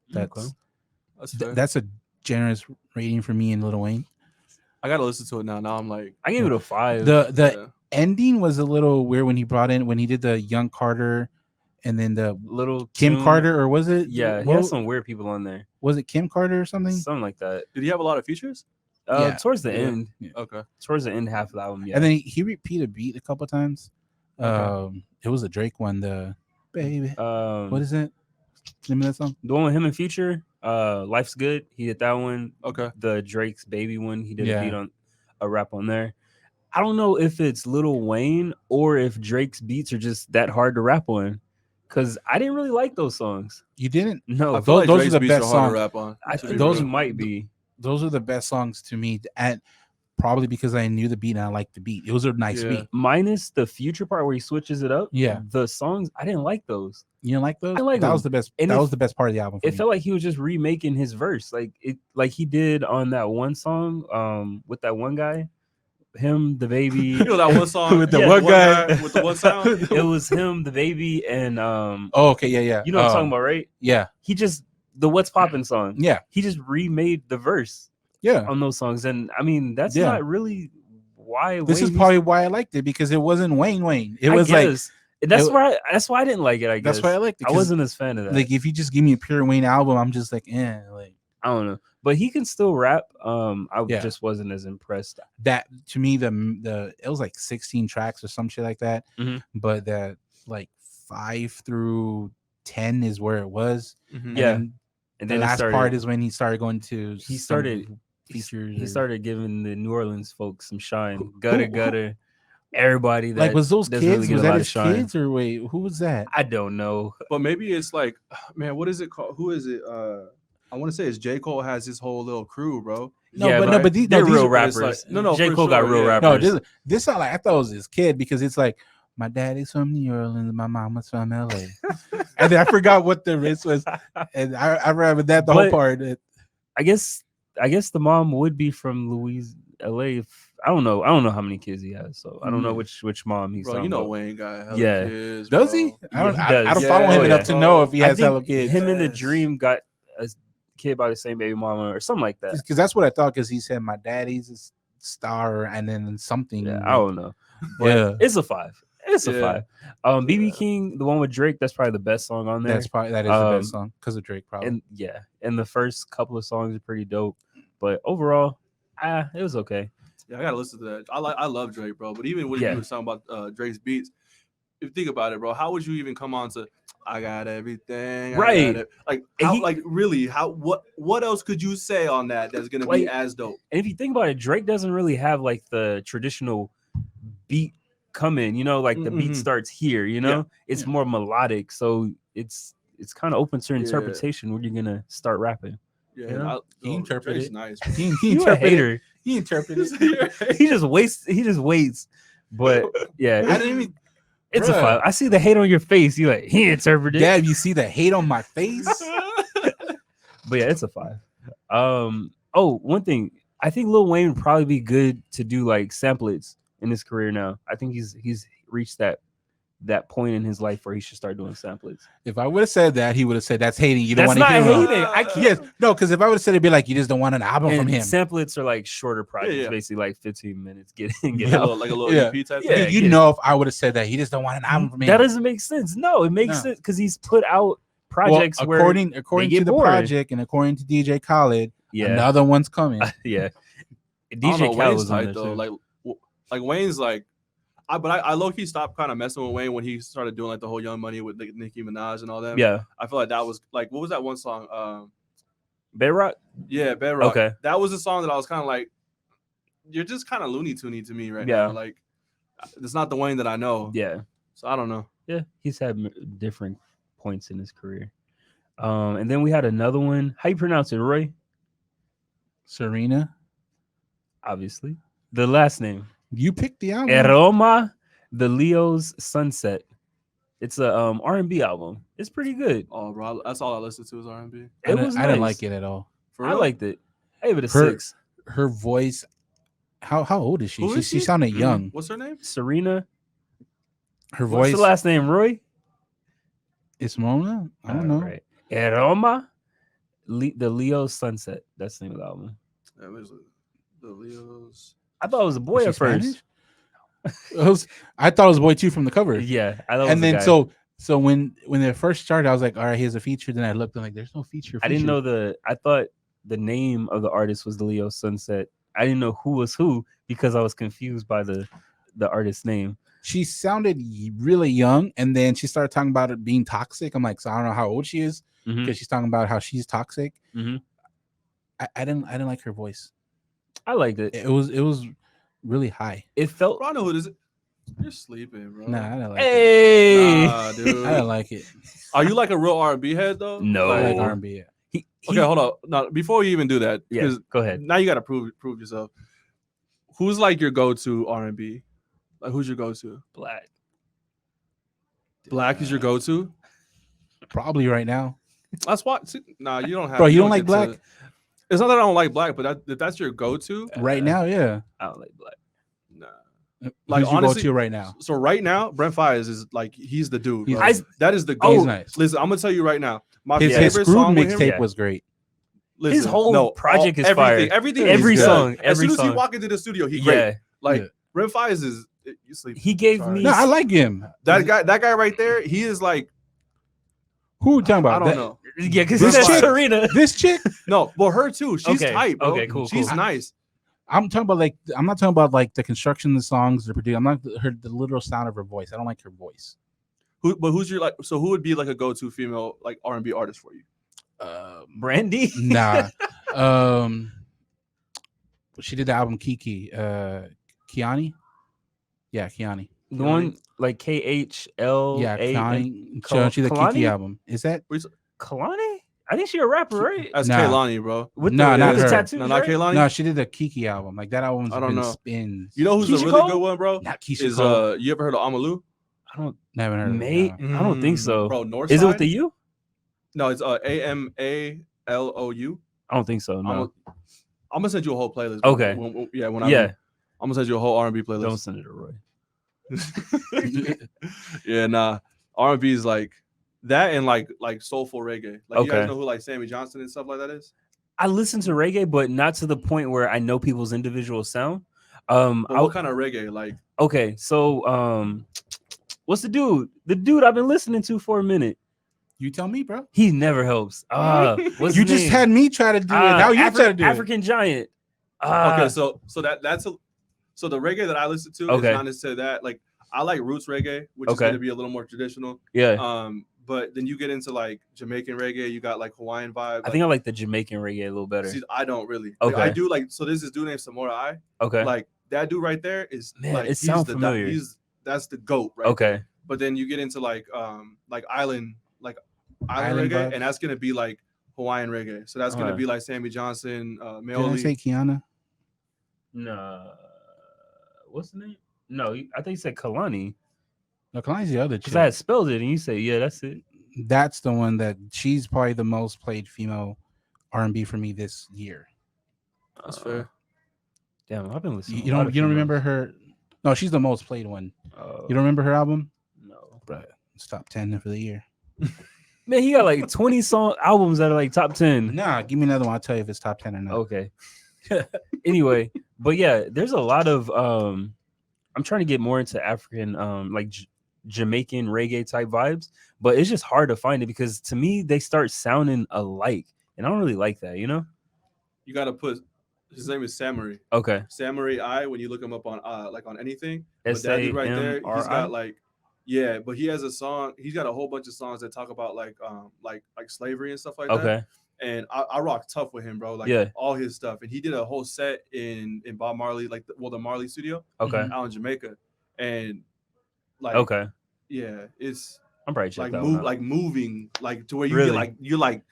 That's Okay. that's fair. that's a generous rating for me and Lil Wayne. I gotta listen to it now. Now I'm like, I gave it a 5. The yeah. ending was a little weird when he did the Young Carter and then the little Kim tune- Carter, or was it? Yeah, he what- has some weird people on there. was it Kim Carter or something? Something like that. Did he have a lot of features? Yeah. Towards the Yeah. end. Okay. Towards the end half of the album. Yeah. And then he repeated a beat a couple times. Okay. It was a Drake one. The baby, what is it? Name of that song? the one with him and Future? Life's Good. He did that one. Okay. The Drake's Baby one. He did Yeah. a beat on a rap on there. I don't know if it's Lil Wayne or if Drake's beats are just that hard to rap on. Cause I didn't really like those songs. You didn't? No, I feel like those are Drake's the beats best are hard songs. to rap on. I to think be those those real. might be. Those are the best songs to me. And probably because I knew the beat and I liked the beat. It was a nice Yeah. beat. Minus the Future part where he switches it up. Yeah. The songs, I didn't like those. You didn't like those? I like that them. was the best. And that it- was the best part of the album. For It me. felt like he was just remaking his verse. Like he did on that one song with that one guy. Him, the baby. You know that one song With the Yeah, one guy. with the one sound. It was him, the baby, and Oh, okay, yeah. you know what I'm talking about, right? Yeah, He just the What's Poppin' song. yeah, He just remade the verse yeah. on those songs, and I mean that's Yeah. not really why. This Wayne is probably why I liked it, because it wasn't Wayne. It I was like guess. That's it- why. That's why I didn't like it. I guess that's why I liked it. I 'cause, wasn't as fan of that. like, if you just give me a pure Wayne album, I'm just like, like I don't know, but he can still rap. I Yeah. just wasn't as impressed. that. To me, the it was like 16 tracks or some shit like that. Mhm. But that like 5 through 10 is where it was. Mhm. And Yeah. then And the then it last started- part is when he started going to. He some started- features. He or- started giving the New Orleans folks some shine. Who- Gutter who- gutter. Everybody that like, was those doesn't kids? really get Was a that lot of his shine. kids or wait? Who was that? I don't know. But maybe it's like, man, what is it called? Who is it? I want to say it's J. Cole has his whole little crew, bro. No, Yeah, but these, they're these real are- but it's rappers. like- no, J. for Cole got sure, real yeah. rappers. No, this sound like I thought it was his kid, because it's like my daddy's from New Orleans, my mama's from LA, and then I forgot what the rest was, and I remember that the whole But- part. I guess the mom would be from LA. I don't know how many kids he has, so I don't know which mom he's Bro, talking you know about. Wayne got hella Yeah. kids, Does bro. he? I don't. he I does. don't follow him Yeah. enough to know if he I has hella think kids. him and the Yes. Dream got a kid by the same baby mama or something like that. Because that's what I thought. Because he said my daddy's is star and then something. Yeah, like- I don't know. But Yeah. it's a 5. It's a Yeah. 5. BB King, the one with Drake, that's probably the best song on there. that is the best Um, song because of Drake, probably. And yeah, and the first couple of songs are pretty dope. But overall, it was okay. Yeah, I gotta listen to that. I love Drake, bro. But even when Yeah. you were talking about Drake's beats, if you think about it, bro, how would you even come on to I got everything, I Right. got it. Like And how, he- like really, how what else could you say on that that's gonna be Like, as dope? And if you think about it, Drake doesn't really have like the traditional beat come in, like the beat Mhm. starts here, it's Yeah. more melodic. So it's kind of open to Yeah. interpretation when you're gonna start rapping. Yeah, You know? He interpreted Drake's it. nice. He You a interpreted. hater. He interpreted. He just waits. But yeah, I didn't even. it's a Bruh. 5. I see the hate on your face. You like he interpreted. Dad, you see the hate on my face? But yeah, it's a 5. One thing. I think Lil Wayne would probably be good to do like samplets in his career now. I think he's reached that point in his life where he should start doing samplets. If I would have said that, he would have said that's hating. You don't That's want to not hear him. hating. I can't. Yes, no, because if I would have said it'd be like you just don't want an album from And him. samplets are like shorter projects, yeah. basically like 15 minutes. Get Like out. a little Yeah. EP type Yeah. thing. You know, if I would have said that, he just don't want an album from him. That doesn't make sense. No, it makes No. sense because he's put out Well, projects where according get to the bored. project and according to DJ Khaled, yeah, another one's coming. yeah. I don't know, DJ Khaled Wayne's was on tight there though. too. Like Wayne's like, I low key stopped kind of messing with Wayne when he started doing like the whole Young Money with like, Nicki Minaj and all that. Yeah, I feel like that was like, what was that one song? Bedrock. Yeah, Bedrock. Okay. That was a song that I was kind of like, you're just kind of Looney Toony to me right Yeah. now. Like, it's not the Wayne that I know. Yeah, So I don't know. yeah. He's had different points in his career. And then we had another one. How you pronounce it, Roy? Serena, Obviously, the last name. you picked the album. Eroma, the Leo's Sunset. It's a R&B album. It's pretty good. Oh, bro, that's all I listened to is R&B. I It didn't- was I didn't nice. like it at all. For I real? liked it. I gave it a Her- 6. Her voice. How old is she? Who is She she? sounded young. What's her name? Serena. Her What's voice the last name, Roy? is Mona. I don't know. Right. Eroma, the Leo's Sunset. That's the name of the album. That was the Leos. I thought it was a boy Is she at first. Spanish? I thought it was Boy 2 from the cover. Yeah, I thought it was And a then guy. so when it first started, I was like, all right, here's a feature. Then I looked and like, there's no feature. I didn't know I thought the name of the artist was the Leo Sunset. I didn't know who was who because I was confused by the artist's name. She sounded really young, and then she started talking about it being toxic. I'm like, so I don't know how old she is Mhm. because she's talking about how she's toxic. Mhm. I didn't like her voice. I liked it. It was really high. It felt. Bro, I know who this is. You're sleeping, bro. Nah, I didn't like it. Hey. Nah, dude. I didn't like it. Are you like a real R&B head though? No. I like Like, R&B. Yeah. He, okay, hold on. No, before you even do that, Yeah. because Go ahead. now you got to prove yourself. Who's like your go-to R&B? Like, who's your go-to? Black. Black is your go-to. Probably right now. That's why. See, nah, you don't have. Bro, you don't like get Black? to- it's not that I don't like Black, but if that's your go-to. Right now, yeah. I don't like Black. Nah. Like, Like, who's your honestly- go-to right now? So right now, Brent Fires is like he's the dude. He's bro. nice. That is the Oh, go. he's nice. Listen, I'm gonna tell you right now. My His favorite Screwed song with him. mixtape Yeah. was great. Listen, whole project is fire. Everything. Every is good. song, As every soon as he song. walk into the studio, he great. Yeah. Like Yeah. Brent Fires is. You sleep. He gave Sorry. me. No, I like him. That guy right there. He is like. Who are you talking about? I don't That- know. Yeah, because This he said chick- Serena. This chick? No, but her too. She's Okay, tight, bro. okay, cool, She's cool. nice. I'm talking about I'm not talking about like the construction of the songs, the produce. I'm not the literal sound of her voice. I don't like her voice. Who's your like? So who would be like a go-to female like R&B artist for you? Brandy. Nah. She did the album Kiki. Kiani? Yeah, Kiani. The one like KHL. Yeah, Kiani. Kal- She did the Kalani? Kiki album. Is that? Kalani? I think she a rapper, right? That's Nah. Kaylani, bro. With Nah, not the her. tattoos, No, not right? Kaylani. No, she did the Kiki album. Like that album's I don't been know. spins. You know who's Keisha a really Cole? good one, bro? Not Keisha Is Cole. you ever heard of Amalu? I don't. Never heard of Mate, it. No. I don't think so. Bro, Northside. Is it with the U? No, it's AMALOU. I don't think so. No. I'm gonna send you a whole playlist. bro. Okay. When I'm gonna send you a whole R&B Don't playlist. send it to Roy. Yeah, nah. R&B is like that and like soulful reggae. Like you Okay. guys know who like Sammy Johnson and stuff like that is? I listen to reggae, but not to the point where I know people's individual sound. But I, what kind of reggae? Like, okay, so what's the dude? The dude I've been listening to for a minute. You tell me, bro. He never helps. What's You his just name? had me try to do it. Now you try to do African Giant. okay, so so the reggae that I listen to Okay. is not necessarily that. Like, I like roots reggae, which is Okay. going to be a little more traditional. Yeah, But then you get into like Jamaican reggae, you got like Hawaiian vibe. I think I like the Jamaican reggae a little better. See, I don't really. Like, I Okay. do like. So there's this dude named Samurai. Okay. Like that dude right there is Man, like it sounds familiar. That's the goat, right? Okay. there. But then you get into like island Island reggae, vibes. and that's gonna be like Hawaiian reggae. So that's gonna Alright. be like Sammy Johnson, Did I Meoli. say Kiana? No. What's the name? No, I think you said Kalani. No, Kalani's the other Because chick. I had spelled it and you say, yeah, that's it. That's the one that she's probably the most played female R&B for me this year. That's fair. Damn, I've been listening. You don't remember her? No, she's the most played one. You don't remember her album? No. Bro, it's top 10 for the year. Man, he got like 20 song albums that are like top 10. Nah, give me another one. I'll tell you if it's top 10 or not. Okay. Anyway, but yeah, there's a lot of I'm trying to get more into African Jamaican reggae type vibes, but it's just hard to find it because to me they start sounding alike, and I don't really like that, you know? You gotta put his name is Samurai. Okay. Samurai I when you look him up on on anything. But that dude right there, he's S-A-M-R-I? got like but he has a song. He's got a whole bunch of songs that talk about like slavery and stuff like that. Okay. And I rock tough with him, bro. Like Yeah. all his stuff. And he did a whole set in Bob Marley, like the Marley studio Okay. out in Jamaica. And like Okay. yeah, it's I'm probably check like that one out. like moving like to where you Really? get like you're like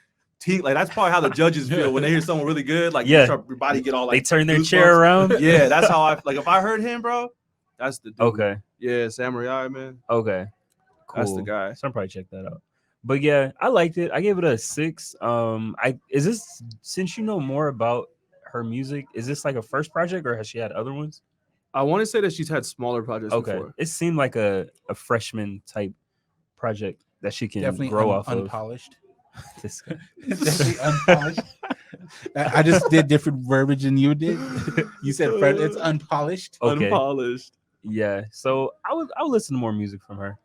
like that's probably how the judges feel when they hear someone really good. Like Yeah. your body get all like they turn their goosebumps. chair around. Yeah, that's how I like if I heard him, bro. That's the dude. Okay. Yeah, Samurai man. Okay. Cool. That's the guy. So I'm probably check that out. But yeah, I liked it. I gave it a 6. Is this, since you know more about her music, is this like a first project or has she had other ones? I want to say that she's had smaller projects Okay. before. It seemed like a freshman type project that she can Definitely grow off of. unpolished. This guy. Definitely unpolished. I just did different verbiage than you did. You said it's unpolished. Okay. Unpolished. Yeah. So I would listen to more music from her.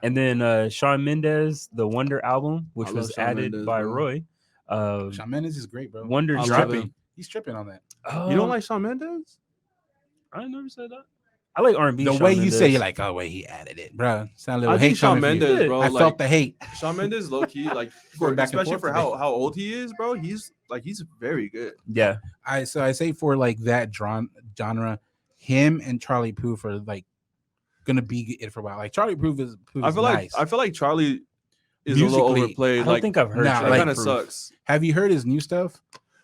And then Shawn Mendez, the Wonder album, which I love was Shawn added Mendez, by bro. Roy. Shawn Mendez is great, bro. Wonder I love dropping. him. He's tripping on that. You don't like Shawn Mendez? I never said that. I like R&B. The Shawn way you Mendes. say, you're like, oh, wait, he added it, bro. Sound a little I hate think Shawn coming from you. Mendes, bro. I like, felt the hate. Shawn Mendes, low key, like Going back and especially forth for today. how old he is, bro. He's very good. Yeah. I say for like that genre, him and Charlie Puth are like gonna be it for a while. Like Charlie Puth is I feel nice. like Charlie is a little Musically, overplayed. I don't like think I've heard nah, that Charlie kind of Puth. sucks. Have you heard his new stuff?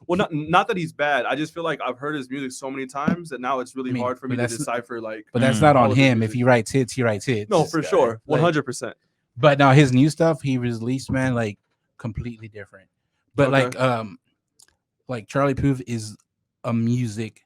Well, not that he's bad. I just feel like I've heard his music so many times that now it's really I mean, hard for me but to that's- decipher. Like, But that's Mm. not all on of his him. music. If he writes hits, he writes hits. no, this for guy, sure, like- 100%. But now his new stuff he released, man, like completely different. But Okay. like Charlie Puth is a music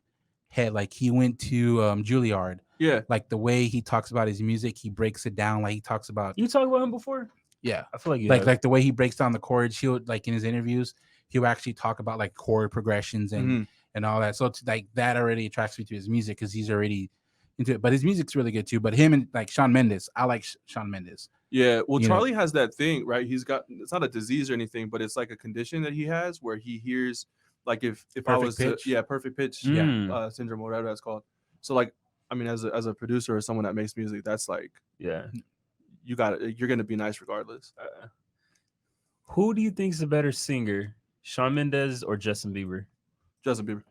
head. Like he went to Juilliard. Yeah, Like the way he talks about his music, he breaks it down. Like he talks about You talked about him before? yeah, I feel like you like have. like the way he breaks down the chords. He'll like in his interviews, he'll actually talk about like chord progressions and all that. So it's like that already attracts me to his music because he's already into it. But his music's really good too. But him and like Shawn Mendes, I like Shawn Mendes. yeah. Well, You know. Charlie has that thing, right? He's got it's not a disease or anything, but it's like a condition that he has where he hears like if I Perfect was pitch? perfect pitch Mm. syndrome or whatever that's called. So like, I mean, as a producer or someone that makes music, that's like yeah. you're gonna be nice regardless. Who do you think is a better singer, Shawn Mendes or Justin Bieber? Justin Bieber.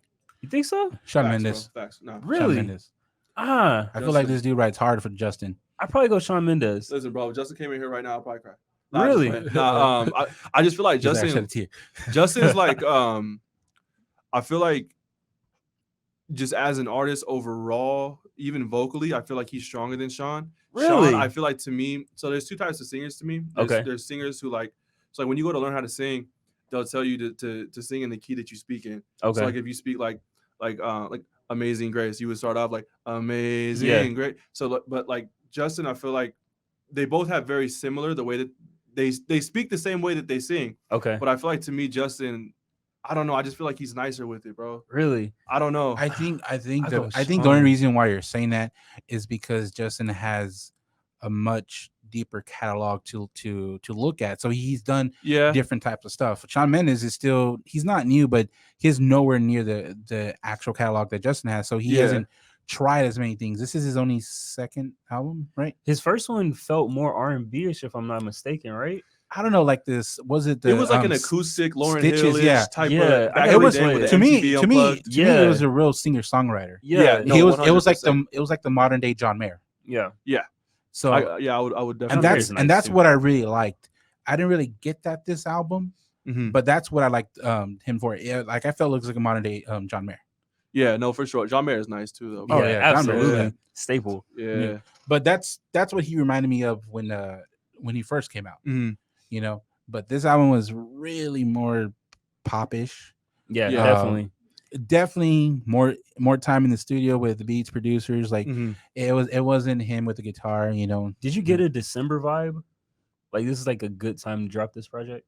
You think so? Shawn Facts, Mendes. bro. Facts. No. Shawn Really? Mendes. Ah, I feel like Justin. this dude writes hard for Justin. I'd probably go Shawn Mendes. Listen, bro. If Justin came in here right now, I'll probably cry. Nah, I'm just Really? playing. Nah, I just feel like Just actually Justin. had a tear. Justin's like I feel like just as an artist overall, even vocally, I feel like he's stronger than Shawn. Really? Shawn, I feel like to me, so there's two types of singers to me. Okay. There's singers who like, so like when you go to learn how to sing, they'll tell you to sing in the key that you speak in. Okay. So like if you speak like Amazing Grace, you would start off like Amazing Yeah. Grace. So but like Justin, I feel like they both have very similar the way that they speak the same way that they sing. Okay. But I feel like to me, Justin I don't know. I just feel like he's nicer with it, bro. Really? I don't know. I think I go with the only Shawn. reason why you're saying that is because Justin has a much deeper catalog to look at. So he's done Yeah. different types of stuff. Shawn Mendes is still, he's not new, but he's nowhere near the actual catalog that Justin has. So he Yeah. hasn't tried as many things. This is his only second album, right? His first one felt more R&B-ish, if I'm not mistaken, right? I don't know, like this, was it the It was like an s- acoustic Lauren Stitches, Hill-ish yeah. type Yeah, of. I Back got in it the was day with the to me MTV to me Unplugged. to me it was a real singer songwriter. Yeah, no, it was like 100%. it was like the modern day John Mayer. Yeah. So I would and definitely. Mayer is that's nice and that's too. what I really liked. I didn't really get that this album, Mhm. but that's what I liked him for. Yeah, like I felt it looks like a modern day John Mayer. Yeah, no, for sure. John Mayer is nice too, though. Oh, Yeah, yeah, John absolutely. Mayer. Staple. Yeah. But that's what he reminded me of when he first came out. Mhm. You know, but this album was really more popish. Yeah, Yeah. definitely. Definitely more time in the studio with the beats producers. Like Mhm. it wasn't him with the guitar. You know, Did you get a December vibe? Like this is like a good time to drop this project?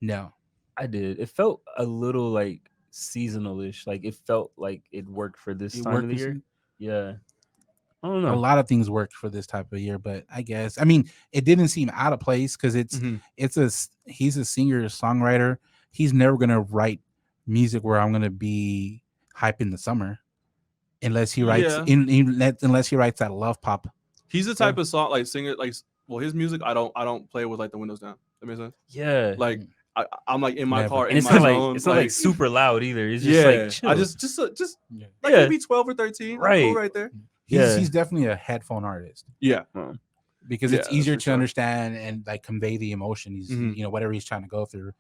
no. I did. It felt a little like seasonal-ish. Like it felt like it worked for this It time worked of the for year. Yeah. I don't A know. lot of things worked for this type of year, but I guess I mean it didn't seem out of place because Mhm. he's a singer songwriter. He's never gonna write music where I'm gonna be hype in the summer, unless he writes Yeah. unless he writes that love pop. He's the type of song like singer like. Well, his music, I don't play with like the windows down. That makes sense. Yeah. Like I'm like in my Never. car and in it's my not zone. like it's not like super loud either. It's just yeah. like chill. I just Yeah. like Yeah. maybe 12 or 13. I'm Right. cool right there. Yeah. He's definitely a headphone artist Yeah. because Yeah, it's that's easier for to sure. understand and like convey the emotion. He's Mhm. you know whatever he's trying to go through.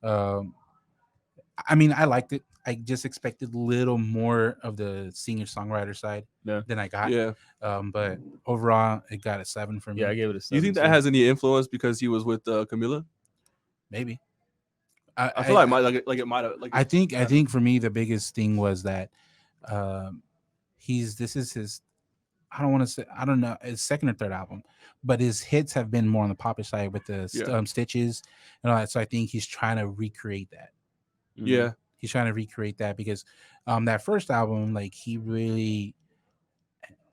I mean, I liked it. I just expected a little more of the singer songwriter side Yeah. than I got. Yeah. But overall, it got a 7 from me. Yeah, I gave it a Do 7. you think that too. has any influence because he was with Camila? Maybe. I feel like it might have. Like I think for me the biggest thing was that this is his. I don't want to say I don't know his second or third album, but his hits have been more on the popish side with the Stitches and all that. So I think he's trying to recreate that. Yeah. He's trying to recreate that because that first album, like he really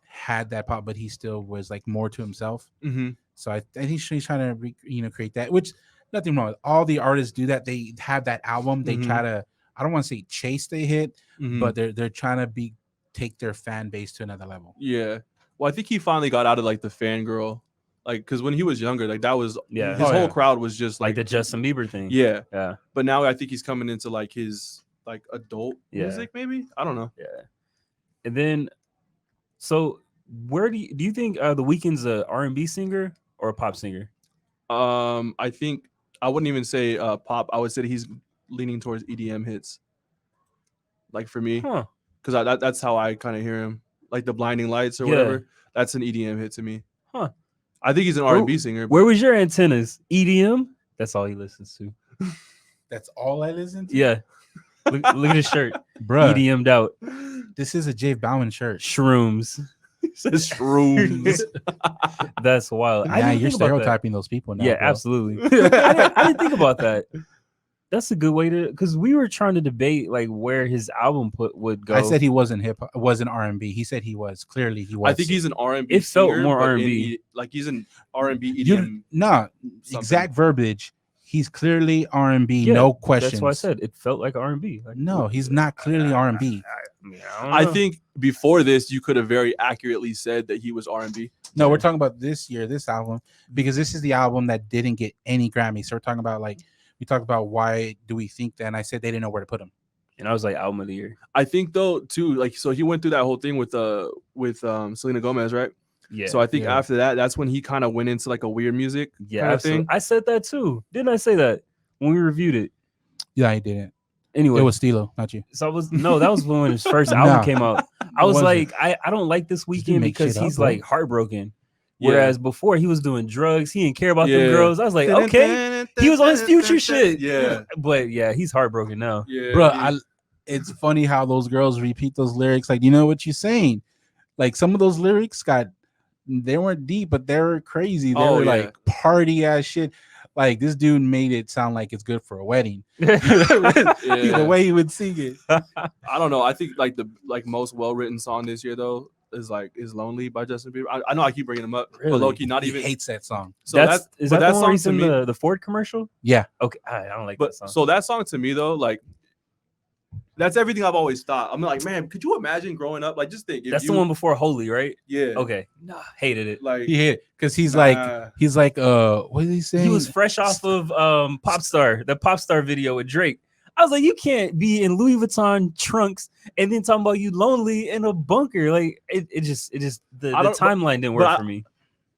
had that pop, but he still was like more to himself. Mm-hmm. So I think he's trying to create that, which nothing wrong with. All the artists do that. They have that album. They try to, I don't want to say chase the hit, but they're trying to take their fan base to another level. Yeah. Well, I think he finally got out of like the fangirl, like because when he was younger, like that was Yeah. his Oh, whole yeah. crowd was just like like the Justin Bieber thing. Yeah. Yeah. But now I think he's coming into like his like adult Yeah. music, maybe. I don't know. Yeah. And then, so where do you think The Weeknd's a R&B singer or a pop singer? I think I wouldn't even say pop. I would say he's leaning towards EDM hits. Like for me, Huh. because that's how I kind of hear him. Like the Blinding Lights or Yeah. whatever. That's an EDM hit to me. Huh. I think he's an R&B singer. Where was your antennas? EDM? That's all he listens to. That's all I listen to. Yeah. Look at his shirt. Bruh, EDM'd out. this is a Jay Bauman shirt. Shrooms. Says shrooms. That's wild. Yeah, I didn't you're think about that. stereotyping those people now. Yeah, bro. absolutely. I didn't think about that. That's a good way to, because we were trying to debate like where his album would go. I said he wasn't hip hop, wasn't R&B. He said he was. Clearly, he was. I think he's an R&B. It felt singer, more but in R&B. like he's an R&B EDM. No, something. exact verbiage. He's clearly R&B, Yeah, no questions. That's why I said it felt like R&B. Like, No, he's not clearly R&B. I mean, I don't I know. think before this, you could have very accurately said that he was R&B. No, we're talking about this album, because this is the album that didn't get any Grammys. So we're talking about we talked about why do we think that, and I said they didn't know where to put him. And I was like album of the year. I think though too, like so he went through that whole thing with Selena Gomez, right? Yeah. So I think Yeah. after that, that's when he kind of went into like a weird music yeah, kind of absolutely. thing. I said that too. Didn't I say that when we reviewed it? Yeah, he didn't. Anyway, It was Stilo, not you. so that was when his first album No. came out. I was Was like, I don't like this weekend make because shit up, he's bro. like heartbroken. Yeah. Whereas before he was doing drugs, he didn't care about Yeah. the girls. I was like, okay, he was on his future shit. Yeah, But yeah, he's heartbroken now. yeah, Bro, he- it's funny how those girls repeat those lyrics. Like, you know what you're saying? Like some of those lyrics they weren't deep, but they were crazy. They Oh, were yeah. like party ass shit. Like this dude made it sound like it's good for a wedding. Yeah. The way he would sing it. I don't know. I think like the most well written song this year though is "Lonely" by Justin Bieber. I know I keep bringing him up, Really? but low key not He even. hates that song. So is but that the song one he's to in me. the Ford commercial? Yeah. Okay, I don't like But that song. so that song to me though, like that's everything I've always thought. I'm like, man, could you imagine growing up? Like, just think. That's the one before Holy, right? Yeah. Okay. Nah, hated it. Like He hit because he's Nah. like what did he say? He was fresh off of the Pop Star video with Drake. I was like, you can't be in Louis Vuitton trunks and then talking about you lonely in a bunker. Like it just the timeline didn't work for me.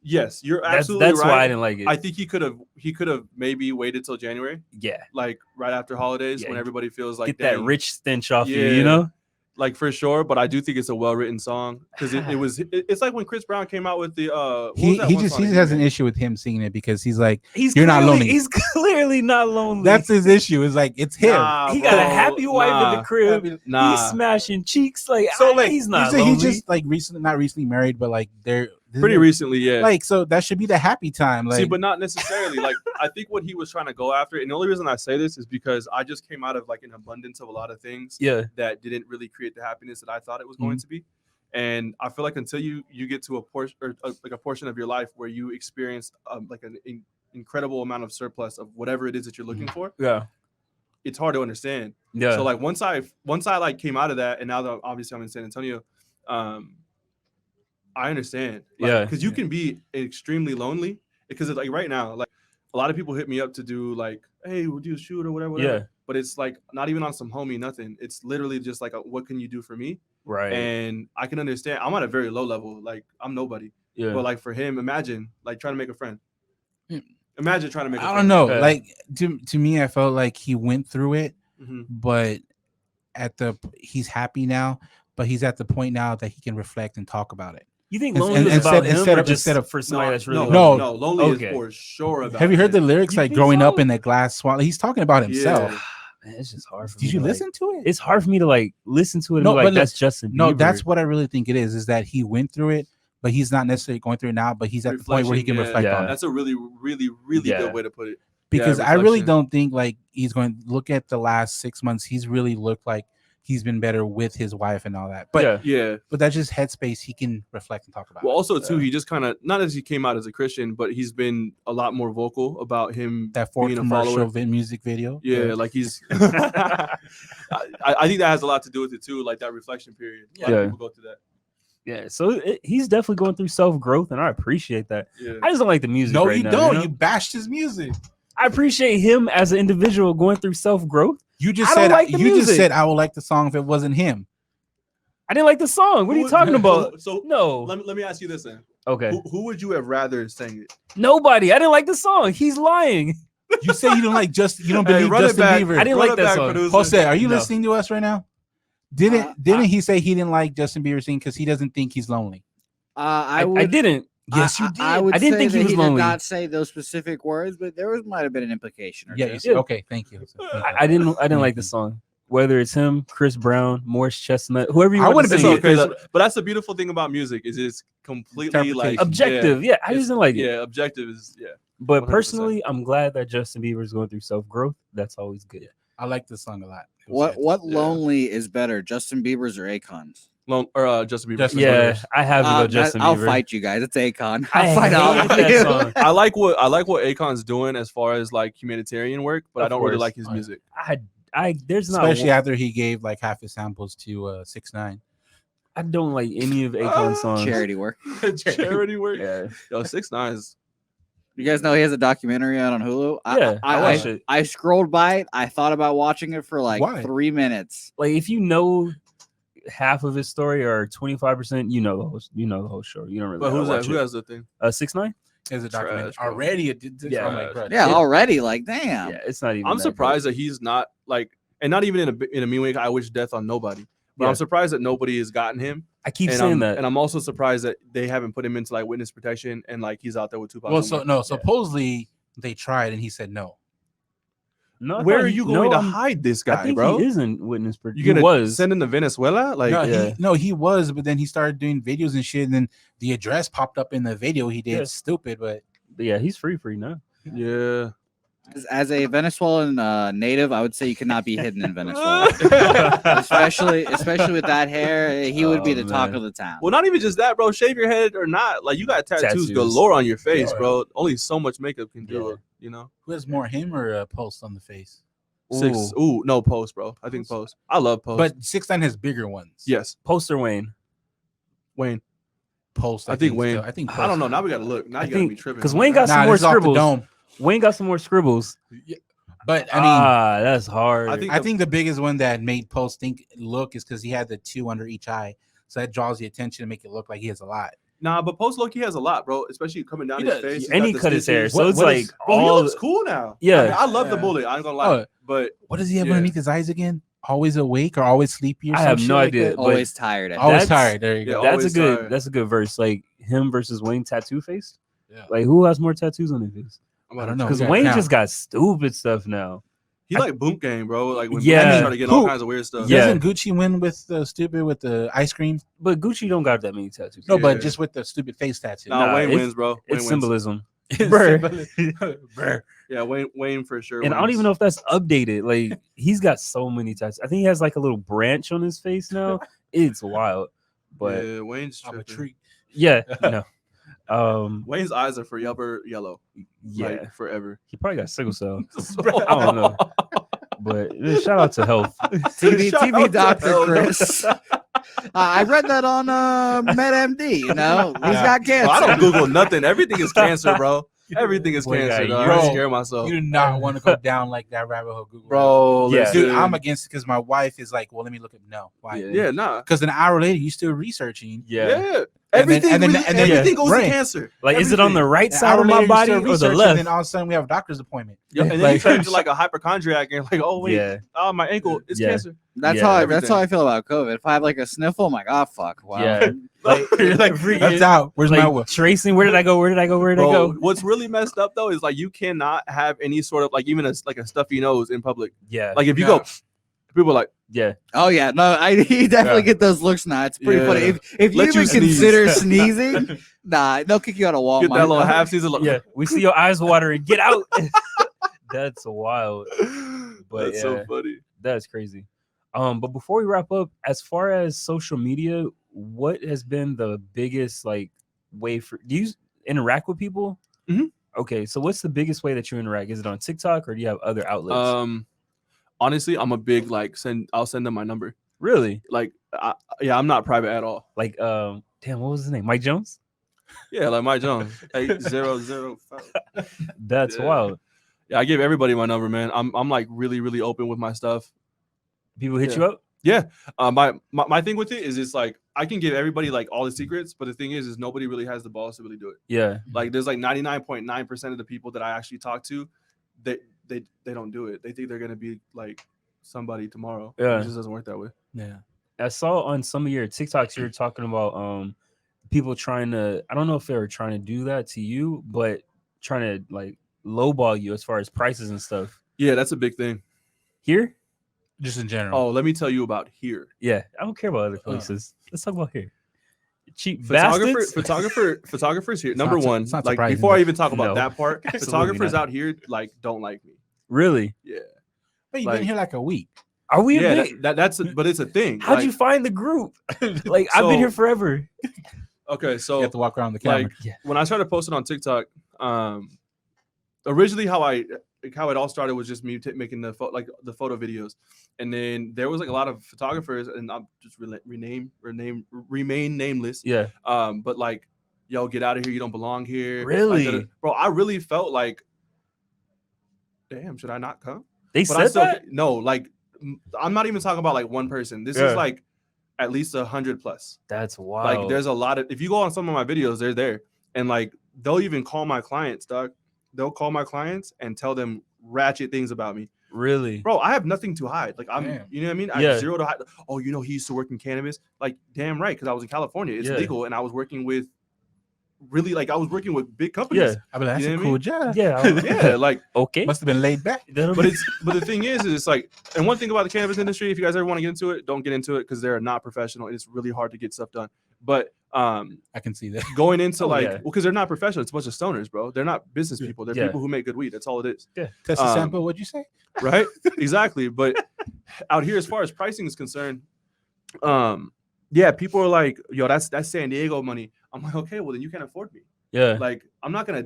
yes, you're absolutely That's right. why I didn't like it. I think he could have maybe waited till January, Yeah. like right after holidays Yeah, when everybody feels like Get that dang, rich stench off you, Yeah. you know? like for sure. But I do think it's a well written song because it's like when Chris Brown came out with the what was that he one just song has he an made? issue with him singing it because he's like You're not lonely. He's clearly not lonely. that's his issue. Is like it's him. Nah, he got a bro, happy wife in the crib. Nah. He's smashing cheeks. Like, So like he's not you say lonely. he just like not recently married, but like they're Pretty recently, yeah. Like so that should be the happy time. Like See, but not necessarily. Like, I think what he was trying to go after, and the only reason I say this is because I just came out of like an abundance of a lot of things Yeah. that didn't really create the happiness that I thought it was going to be. And I feel like until you get to a portion or like a portion of your life where you experience like an incredible amount of surplus of whatever it is that you're looking for, Yeah. it's hard to understand. Yeah. So like once I like came out of that, and now that obviously I'm in San Antonio, I understand. Like, Yeah. because you can be extremely lonely because it's like right now, like a lot of people hit me up to do like, hey, we'll do a shoot or whatever. Yeah. But it's like not even on some homie, nothing. It's literally just like, what can you do for me? Right. And I can understand. I'm at a very low level. Like I'm nobody. Yeah. But like for him, imagine like trying to make a friend. Hmm. Imagine trying to make a I friend. don't know. Yeah. Like to me, I felt like he went through it, Mhm. but he's happy now. But he's at the point now that he can reflect and talk about it. You think And- lonely and was about him instead or of- just instead of- for somebody that's really No. lonely? no, lonely Okay. is for sure about. Have you heard the lyrics You like think growing so? up in that glass swallow? He's talking about himself. Yeah. Man, it's just hard for me. Did you to, listen to it? It's hard for me to like listen to it and No, be but like, look, that's Justin Bieber. No, that's what I really think it is that he went through it, but he's not necessarily going through it now, but he's at the point where he can Reflection, reflect yeah. on it. That's a really, really, really Yeah. good way to put it. Because Yeah, I really reflection. don't think like he's going to look at the last 6 months. He's really looked like he's been better with his wife and all that. But yeah. Yeah. but that's just headspace he can reflect and talk about. Well, it. also too, he just kind of not as he came out as a Christian, but he's been a lot more vocal about him That Ford being a commercial follower. music video. Yeah, like he's. I think that has a lot to do with it too, like that reflection period. A lot Yeah. of people go through that. Yeah. So he's definitely going through self growth, and I appreciate that. Yeah. I just don't like the music. No, right you now, don't. know? You bashed his music. I appreciate him as an individual going through self growth. You just I don't said like the you just music. said I would like the song if it wasn't him. I didn't like the song. What are you talking about? So No. let me ask you this then: Okay. who would you have rather sang it? Nobody. I didn't like the song. He's lying. You say you don't like you don't Hey, believe run it Justin back. Bieber. I didn't Run like it that back, song. producer. Jose, are you No. listening to us right now? Didn't he say he didn't like Justin Bieber singing because he doesn't think he's lonely? I I didn't. Yes, you did. I would I didn't say think he that was did lonely. not say those specific words, but there might have been an implication. Or Yeah, two. you see. Yeah. Okay, thank you. I didn't like the song. Whether it's him, Chris Brown, Morris Chestnut, whoever you I want would've to It's been sing okay, it. but that's the beautiful thing about music is it's completely like Interpretation. Objective. Yeah, I it's- just didn't like it. Yeah, objective is But 100%. personally, I'm glad that Justin Bieber is going through self growth. That's always good. I like this song a lot. It was What good. Yeah. lonely is better, Justin Bieber's or Akon's? Justin Bieber. Justin Yeah, Bieber's. I have to go Justin I'll Bieber. fight you guys. It's Akon. I I'll fight all hate of that you. song. I like what Akon's doing as far as like humanitarian work, but I Of don't really course. like his Oh, yeah. music. There's not. Especially after he gave like half his samples to 6ix9ine. I don't like any of Akon's songs. Charity work. Charity work. Yeah, Yo, 6ix9ine is You guys know he has a documentary out on Hulu. Yeah, I watched it. I scrolled by it. I thought about watching it for like Why? 3 minutes. like if you know half of his story or 25%, you know the whole show. You don't really. But who's gotta that? Who watch has the thing? it. 6ix9ine? Is a documentary Trash, bro. already? Yeah. I'm like, bro, Yeah, it- already. Like, damn. Yeah, it's not even. I'm that surprised that he's not like, and not even in a mean way. I wish death on nobody, but Yeah. I'm surprised that nobody has gotten him. good. I keep And saying I'm, that. and I'm also surprised that they haven't put him into like witness protection and like he's out there with Tupac. Well, somewhere. supposedly they tried and he said no. No, I Where thought are he- you going no, to I'm- hide this I guy, think bro? he isn't witness. You He gonna was. send him to Venezuela? Like, He was, but then he started doing videos and shit, and then the address popped up in the video he did. Yeah. Stupid, but But yeah, he's free now. yeah. As a Venezuelan native, I would say you cannot be hidden in Venezuela, especially with that hair. He would be the talk man. of the town. Well, not even just that, bro. Shave your head or not, like you got tattoos galore on your face, bro. Only so much makeup can do it, you know. Who has more, him or Post on the face? No, Post, bro. I think Post. I love Post. But 6ix9ine has bigger ones. Yes, Poster Wayne. Post. I think Wayne. I think Post. I don't know. Now we gotta look. Now you gotta be tripping. Because Wayne got some more scribbles. Wayne got some more scribbles. Yeah. But I mean, that's hard. I think the biggest one that made Post look is because he had the 2 under each eye, so that draws the attention to make it look like he has a lot. Nah, but Post Loki has a lot, bro. Especially coming down his face. And he cut his hair, so it's bro, like he looks cool now. Yeah, I mean, I love the bullet. I ain't gonna lie. But what does he have underneath his eyes again? Always awake or always sleepy? Or I have no idea. Like Always tired. Always tired. There you go. That's a good verse. Like him versus Wayne tattoo face. Yeah. Like who has more tattoos on their face? I don't know. Because Wayne just got stupid stuff now. He like boom game, bro. Like when he started getting all kinds of weird stuff. Doesn't Gucci win with the stupid with the ice cream? But Gucci don't got that many tattoos. No, but just with the stupid face tattoo. Nah, Wayne wins, bro. It's symbolism. Brr. Yeah, Wayne for sure. And wins. I don't even know if that's updated. Like he's got so many tattoos. I think he has like a little branch on his face now. It's wild. But yeah, Wayne's I'm a treat. Yeah, no. Wayne's eyes are forever yellow. Yeah, like, forever. He probably got sickle cell. I don't know. But shout out to health. TV Dr. Chris. I read that on MedMD. You know, he's got cancer. Bro, I don't Google nothing. Everything is cancer, bro. Everything is cancer. Bro. I scare myself. You do not want to go down like that rabbit hole, Google. Bro, yeah, dude, I'm against it because my wife is like, well, let me look up. No, why? Yeah, nah. Because an hour later, you still researching. Yeah. Everything goes to cancer. Like, is it on the right An side hour of my later, body you or still the researching, left? And then all of a sudden, we have a doctor's appointment. Yeah, and then like, you turn into like a hypochondriac and like, oh wait, my ankle, it's cancer. That's how I feel about COVID. If I have like a sniffle, I'm like, oh fuck, wow. Yeah. Like, that's out. Where's like, my wolf? tracing? Where did I go? Where did I go? Where did I go? What's really messed up though is like you cannot have any sort of like even a stuffy nose in public. Yeah. Like if you go, people are like, yeah. Oh yeah, no, you definitely get those looks now. It's pretty funny. If you even consider sneezing, nah, they'll kick you out of Walmart. Get that little half season look. Yeah, we see your eyes watering. Get out. That's wild. But that's so funny. That's crazy. But before we wrap up, as far as social media, what has been the biggest like way for? Do you interact with people? Mm-hmm. Okay, so what's the biggest way that you interact? Is it on TikTok or do you have other outlets? Honestly, I'm a big like I'll send them my number. Really? Like, I'm not private at all. Like, damn, what was his name? Mike Jones? Yeah, like Mike Jones. 8005. That's wild. Yeah, I give everybody my number, man. I'm like really, really open with my stuff. People hit you up? Yeah. My thing with it is it's like I can give everybody like all the secrets, but the thing is nobody really has the balls to really do it. Yeah. Like there's like 99.9% of the people that I actually talk to, they don't do it. They think they're gonna be like somebody tomorrow. Yeah. It just doesn't work that way. Yeah. I saw on some of your TikToks you were talking about people trying to, I don't know if they were trying to do that to you, but trying to like lowball you as far as prices and stuff. Yeah, that's a big thing. Here? Just in general. Oh, let me tell you about here. Yeah, I don't care about other places. Let's talk about here. Cheap photographers here. Number one, like before I even talk about that part, photographers out here like don't like me. Really? Yeah. But you've been here like a week. Are we? Yeah, but it's a thing. How'd you find the group? Like I've been here forever. Okay, so you have to walk around the camera. Like, when I started posting on TikTok, originally how it all started was just me making the photo videos, and then there was like a lot of photographers, and I'm just remain nameless. Yeah. But like, yo, get out of here! You don't belong here. Really, like, bro? I really felt like, damn, should I not come? They said that? No, like, I'm not even talking about like one person. This is like at least 100 plus. That's wild. Like, there's a lot of. If you go on some of my videos, they're there, and like they'll even call my clients, dog. They'll call my clients and tell them ratchet things about me. Really? Bro, I have nothing to hide. Like, you know what I mean? I have zero to hide. Oh, you know, he used to work in cannabis. Like, damn right, because I was in California. It's legal, and I was working with I was working with big companies. Yeah. I mean, that's a cool job. Yeah. Yeah, like, okay. Must have been laid back. But the thing is it's like, and one thing about the cannabis industry, if you guys ever want to get into it, don't get into it because they're not professional. It's really hard to get stuff done. But I can see that. going into Oh, yeah. well, because they're not professional, it's a bunch of stoners, bro. They're not business people. They're Yeah. people who make good weed. That's all it is. Test a sample. What'd you say? Right? Exactly. But out here, as far as pricing is concerned, yeah, people are like, yo, that's San Diego money. I'm like, okay, well then you can't afford me. Yeah. Like, I'm not gonna,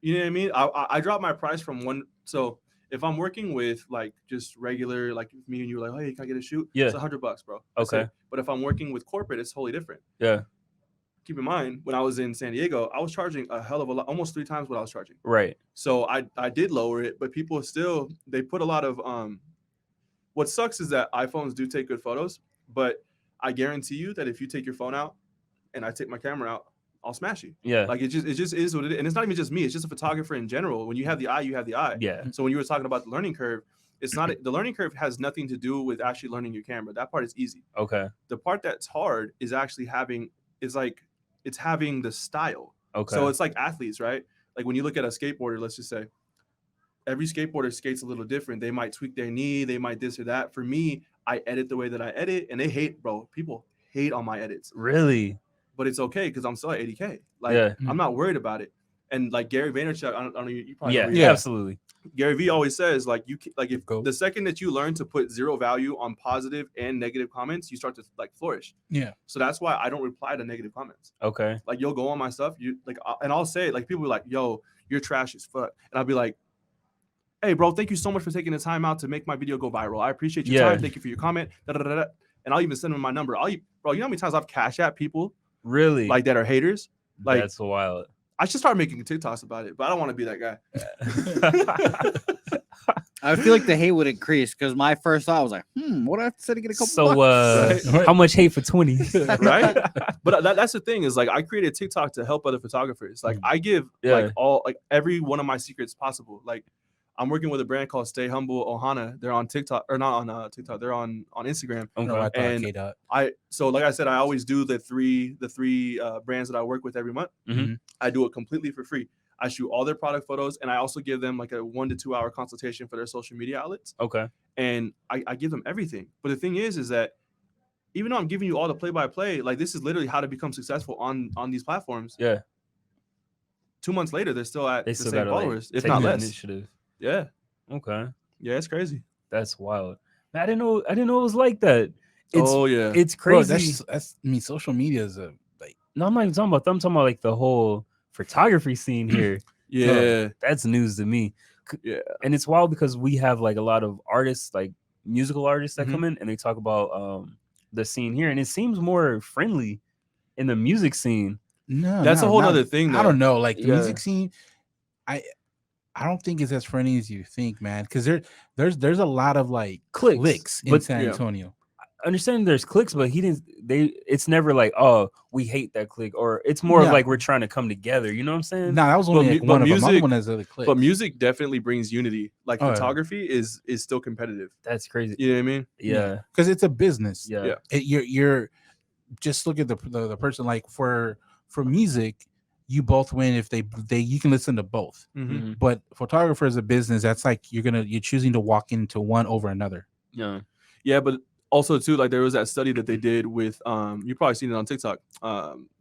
you know what I mean? I drop my price from one. So if I'm working with like just regular, like me and you, like, hey, can I get a shoot? Yeah. It's $100, bro. That's Okay. it. But if I'm working with corporate, it's totally different. Yeah. Keep in mind, when I was in San Diego, I was charging a hell of a lot, almost 3 times what I was charging. Right. So I did lower it, but people still, they put a lot of what sucks is that iPhones do take good photos, but I guarantee you that if you take your phone out and I take my camera out, I'll smash you. Yeah. Like it just is what it is. And it's not even just me, it's just a photographer in general. When you have the eye, you have the eye. Yeah. So when you were talking about the learning curve, it's not the learning curve has nothing to do with actually learning your camera. That part is easy. Okay. The part that's hard is actually having the style. Okay. So it's like athletes, right? Like when you look at a skateboarder, let's just say every skateboarder skates a little different. They might tweak their knee, they might this or that. For me, I edit the way that I edit, and they hate, bro. People hate on my edits, Really? but it's okay because I'm still at 80K. Like Yeah. I'm not worried about it. And like Gary Vaynerchuk, I don't know, you probably know Yeah. who he Yeah. is. Absolutely. Gary V always says like if Go. the second that you learn to put zero value on positive and negative comments, you start to like flourish. Yeah. So that's why I don't reply to negative comments. Okay. Like you'll go on my stuff, you like, and I'll say like people be like, "Yo, you're trash as fuck," and I'll be like, "Hey, bro, thank you so much for taking the time out to make my video go viral. I appreciate your Yeah. time. Thank you for your comment." Da, da, da, da. And I'll even send them my number. Bro, you know how many times I've cash at people Really? like that are haters? Like that's wild. I should start making TikToks about it, but I don't want to be that guy. I feel like the hate would increase because my first thought was like, what if I have to say to get a couple So, bucks? Right. how much hate for 20? Right? But that's the thing is like I created TikTok to help other photographers. Like I give Yeah. like every one of my secrets possible. Like I'm working with a brand called Stay Humble Ohana. They're on TikTok or not on TikTok. They're on Instagram. Okay. So like I said, I always do the three brands that I work with every month. Mhm. I do it completely for free. I shoot all their product photos, and I also give them like a 1 to 2 hour consultation for their social media outlets. Okay. And I give them everything. But the thing is that even though I'm giving you all the play-by-play, like this is literally how to become successful on these platforms. Yeah. 2 months later, they're still at They the still same gotta followers, like, if take not the less. initiative. Yeah, Okay. yeah, it's crazy. That's wild. Man, I didn't know it was like that. It's yeah, it's Bro, crazy. that's I mean, social media is a like No, I'm not even talking about them. I'm talking about like the whole photography scene here. yeah, That's news to me. yeah. And it's wild because we have like a lot of artists, like musical artists that Mhm. come in and they talk about the scene here, and it seems more friendly in the music scene. no. That's a no, whole not- other thing. I Though. don't know. Like the Yeah. music scene, I don't think it's as friendly as you think, man. Because there's a lot of like clicks in but- San yeah. Antonio. I understand there's clicks, but it's never like, oh, we hate that click, or it's more of No. like we're trying to come together. You know what I'm saying? No, that was only like but one of them. Other music- one has other clicks. But music definitely brings unity. Like Oh, yeah. photography is still competitive. That's crazy. You know what I mean? Yeah. because it's a business. Yeah. Yeah. You're just look at the person. Like for music, you both win if they you can listen to both. Mhm. But photographer is a business. That's like you're choosing to walk into one over another. Yeah. Yeah, but also too, like there was that study that they did with you probably seen it on TikTok.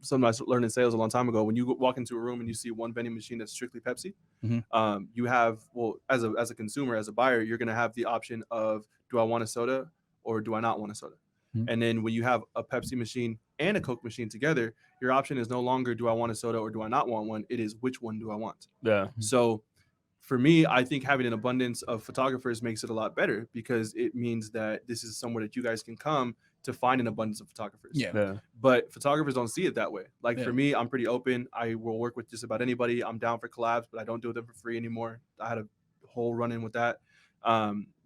Something I learned in sales a long time ago. When you walk into a room and you see one vending machine that's strictly Pepsi, Mhm. you have as a consumer, as a buyer, you're gonna have the option of do I want a soda or do I not want a soda? Mhm. And then when you have a Pepsi machine and a Coke machine together, your option is no longer do I want a soda or do I not want one? It is which one do I want? Yeah. So for me, I think having an abundance of photographers makes it a lot better because it means that this is somewhere that you guys can come to find an abundance of photographers. Yeah. Yeah. But photographers don't see it that way. Like Yeah. for me, I'm pretty open. I will work with just about anybody. I'm down for collabs, but I don't do them for free anymore. I had a whole run in with that.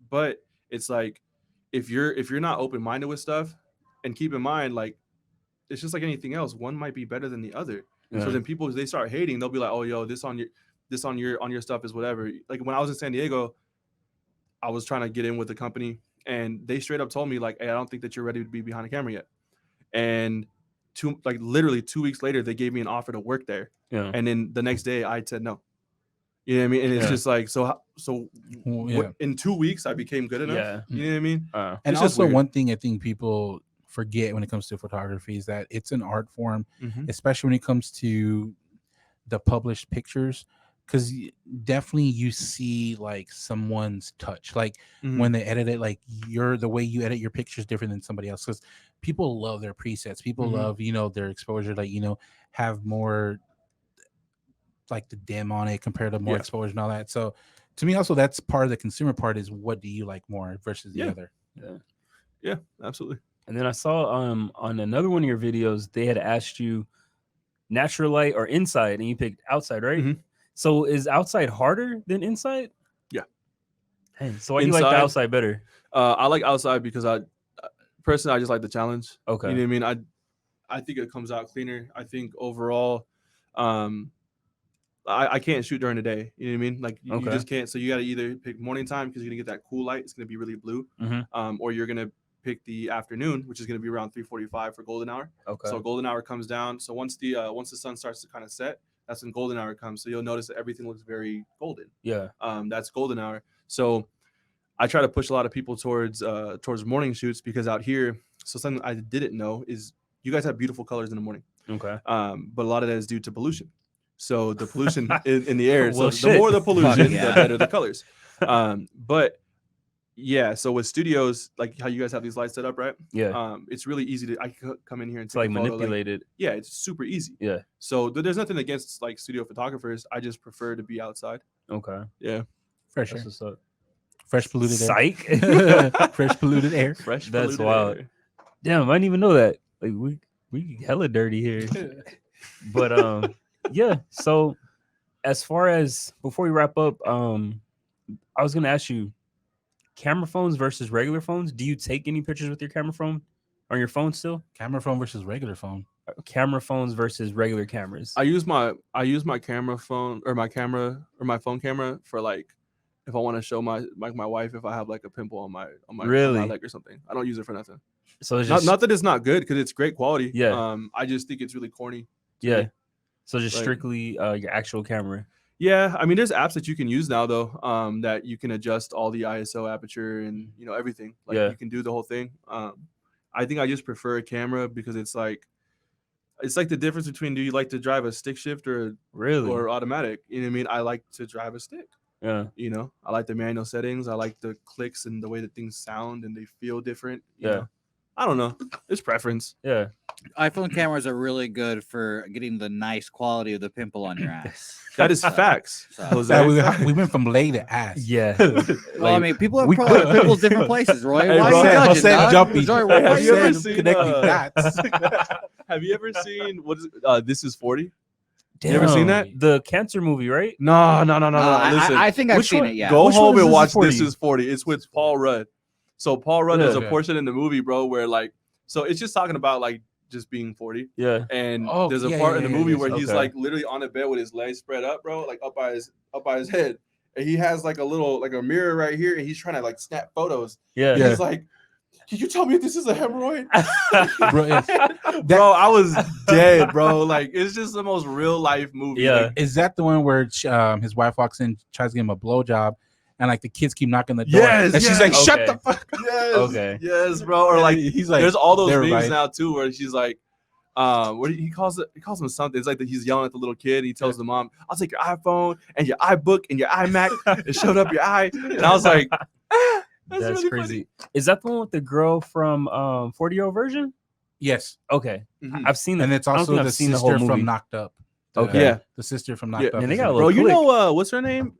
But it's like if you're not open-minded with stuff, and keep in mind, like it's just like anything else, one might be better than the other. Yeah. So then people, they start hating, they'll be like, oh, yo, this on your stuff is whatever. Like when I was in San Diego, I was trying to get in with the company and they straight up told me like, hey, I don't think that you're ready to be behind the camera yet. And literally 2 weeks later, they gave me an offer to work there. Yeah. And then the next day I said no. You know what I mean? And it's Yeah. just like, Well, yeah. in 2 weeks I became good enough. Yeah. You know what I mean? And It's just also weird. one thing I think people forget when it comes to photography is that it's an art form, Mhm. especially when it comes to the published pictures, because definitely you see like someone's touch, like Mhm. when they edit it, like the way you edit your picture is different than somebody else, because people love their presets, people Mhm. love their exposure, like have more like the dim on it compared to more Yeah. exposure and all that. So to me also that's part of the consumer part is what do you like more versus the Yeah. other. Yeah, absolutely. And then I saw on another one of your videos they had asked you natural light or inside, and you picked outside, right? Mhm. So is outside harder than inside? Yeah. Hey, so why do you like the Inside- outside better? I like outside because personally I just like the challenge. Okay. You know what I mean? I think it comes out cleaner. I think overall, I can't shoot during the day. You know what I mean? Like you Okay. just can't. So you got to either pick morning time because you're gonna get that cool light. It's gonna be really blue. Mhm. Or you're gonna pick the afternoon, which is gonna be around 3:45 for golden hour. Okay. So golden hour comes down. So once the sun starts to kind of set, that's when golden hour comes. So you'll notice that everything looks very golden. Yeah. That's golden hour. So I try to push a lot of people towards morning shoots because out here, so something I didn't know is you guys have beautiful colors in the morning. Okay. But a lot of that is due to pollution. So the pollution in the air. Well, So the more the pollution, yeah. the better the colors. But yeah, so with studios, like how you guys have these lights set up, right? Yeah. It's really easy to come in here and It's take like a photo, manipulated. yeah, it's super easy. Yeah. So there's nothing against like studio photographers. I just prefer to be outside. Okay. Yeah. Fresh That's air. what's up. Fresh polluted air. Psych. Fresh polluted air. Fresh. That's polluted wild. air. Damn, I didn't even know that. Like we hella dirty here. But yeah. So as far as before we wrap up, I was gonna ask you, camera phones versus regular phones. Do you take any pictures with your camera phone on your phone still? Camera phone versus regular phone. Camera phones versus regular cameras. I use my camera phone or my phone camera for like if I want to show my wife if I have like a pimple on my Really? leg or something. I don't use it for nothing. So it's just Not that it's not good because it's great quality. Yeah. I just think it's really corny. to yeah. me. So just Like- strictly your actual camera. Yeah, I mean, there's apps that you can use now though, that you can adjust all the ISO aperture and everything. Like Yeah. you can do the whole thing. I think I just prefer a camera because it's like the difference between do you like to drive a stick shift or Really? automatic? You know what I mean? I like to drive a stick. Yeah. I like the manual settings. I like the clicks and the way that things sound and they feel different. you Yeah. know? I don't know. It's preference. Yeah. iPhone cameras are really good for getting the nice quality of the pimple on your ass. That is facts. So- Jose. That we went from leg to ass. Yeah. Well, I mean, people have we probably could- pimples different places, Roy. Hey, Why bro, are you I judging, said dog? jumpy. Roy, Hey, why have are you you ever judging? seen, connecting dots. Have you ever seen what is This Is 40? Damn. You ever seen that? The cancer movie, right? No. Listen, I think I've which seen one- it. Yeah. go Which one home is and This Is watch 40? This Is 40. It's with Paul Rudd. So Paul Rudd has a Okay. portion in the movie, bro, where like, so it's just talking about like just being 40. Yeah. And Oh, there's a yeah, part yeah, in the yeah, movie yeah, where yeah. he's Okay. like literally on a bed with his legs spread up, bro, like up by his head. And he has like a mirror right here, and he's trying to like snap photos. Yeah. And he's like, "Can you tell me if this is a hemorrhoid?" Bro, it's- Bro, I was dead, bro. Like it's just the most real life movie. Yeah. Like, Is that the one where his wife walks in, tries to give him a blowjob, and like the kids keep knocking the door, Yes, and she's yes. like, "Shut Okay. the fuck!" up." yes, Okay. yes, bro. Or like he's like, there's all those "Never memes mind." now too, where she's like, what he calls him something. It's like that he's yelling at the little kid. He tells the mom, "I'll take your iPhone and your iBook and your iMac and showed up your eye." And I was like, That's really crazy. Is that the one with the girl from 40-year-old version? Yes, Okay. funny. Mhm. I've seen that. and it's I don't also think the I've seen the whole sister movie. from Knocked Up. Okay. Yeah. the sister from Knocked Yeah. Up. Man, they is got a in it. little Bro, you click. know what's her name?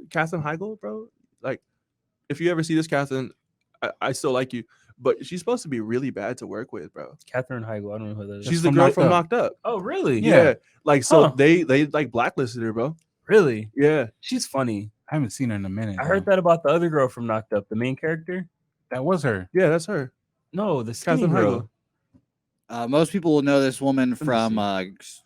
Katherine Heigl, bro. Like, if you ever see this, Katherine, I still like you, but she's supposed to be really bad to work with, bro. Katherine Heigl. I don't know who that is. She's the from girl Knocked from Up. Knocked Up. Oh, really? Yeah. Like, so Huh. they like blacklisted her, bro. Really? Yeah. She's funny. I haven't seen her in a minute. I heard that about the other girl from Knocked Up, the main character. that was her. Yeah, that's her. No, the skinny Katherine girl. Heigl. Most people will know this woman me from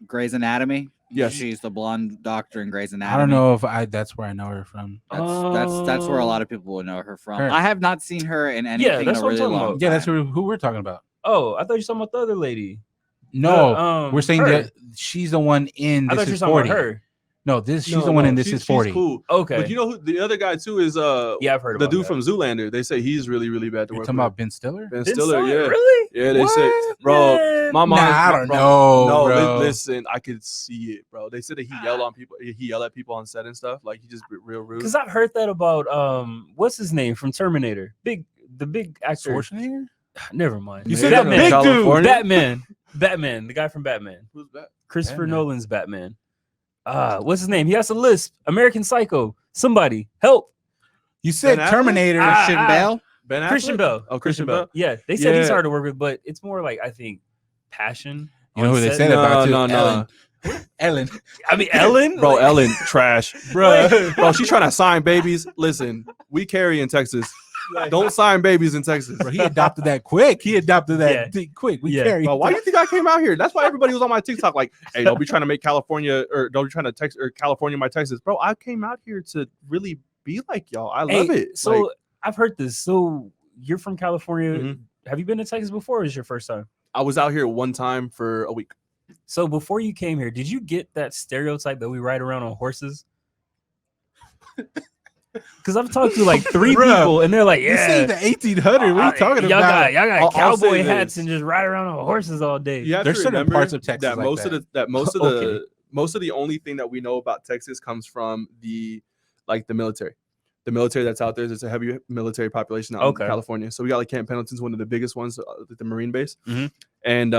Grey's Anatomy. Yes. She's the blonde doctor in Grey's Anatomy. I don't know if that's where I know her from. That's where a lot of people will know her from. Her. I have not seen her in anything that's in a what I'm really talking long about. time. Yeah, that's who we're talking about. Oh, I thought you were talking about the other lady. No, The, we're saying her. that she's the one in I This thought you were Is talking 40. about her. No, she's the one in This Is 40. She's cool. Okay. But you know who the other guy too is? Yeah, I've heard the about dude that. from Zoolander. They say he's really, really bad to You're work talking with. about Ben Stiller? Ben Ben Stiller, yeah. Really? Yeah, they say, What? bro, Man. my mom. I don't bro, know, No, bro. listen, I could see it, bro. They said that he yelled on people. He yelled at people on set and stuff. Like he just real rude. Because I've heard that about what's his name from Terminator? The big actor. Schwarzenegger? Never mind. You said Batman. the big dude. California? Batman, the guy from Batman. Who's that? Christopher Batman. Nolan's Batman. What's his name? He has a lisp. American Psycho. Somebody help. You said Ben Affleck? Terminator. Christian Bale. Ben Affleck? Christian Bale. Oh, Christian Bale. Yeah, they said he's Yeah. hard to work with, but it's more like I think passion. You know on who they set. said about too? No. Ellen. Ellen. I mean Ellen, Bro, Like, Ellen, trash. Bro, she's trying to sign babies. Listen, we carry in Texas. Don't sign babies in Texas. Bro, he adopted that quick. He adopted that Yeah. quick. We Yeah. carry. Bro, why do you think I came out here? That's why everybody was on my TikTok like, hey, don't be trying to make California or don't be trying to text or California my Texas. Bro, I came out here to really be like y'all. I love Hey, it. So Like, I've heard this. So you're from California. Mhm. Have you been to Texas before, or is your first time? I was out here one time for a week. So before you came here, did you get that stereotype that we ride around on horses? Because I've talked to like 3 Bruh, people, and they're like, You say "Yeah, the 1800. What are you talking y'all about? Got I'll cowboy say hats this. and just ride around on horses all day." You have There's to certain remember parts of Texas that like most that. of Okay. the only thing that we know about Texas comes from the military. The military that's out there, there's a heavy military population out Okay. in California. So we got like Camp Pendleton's one of the biggest ones, the Marine base. Mhm. And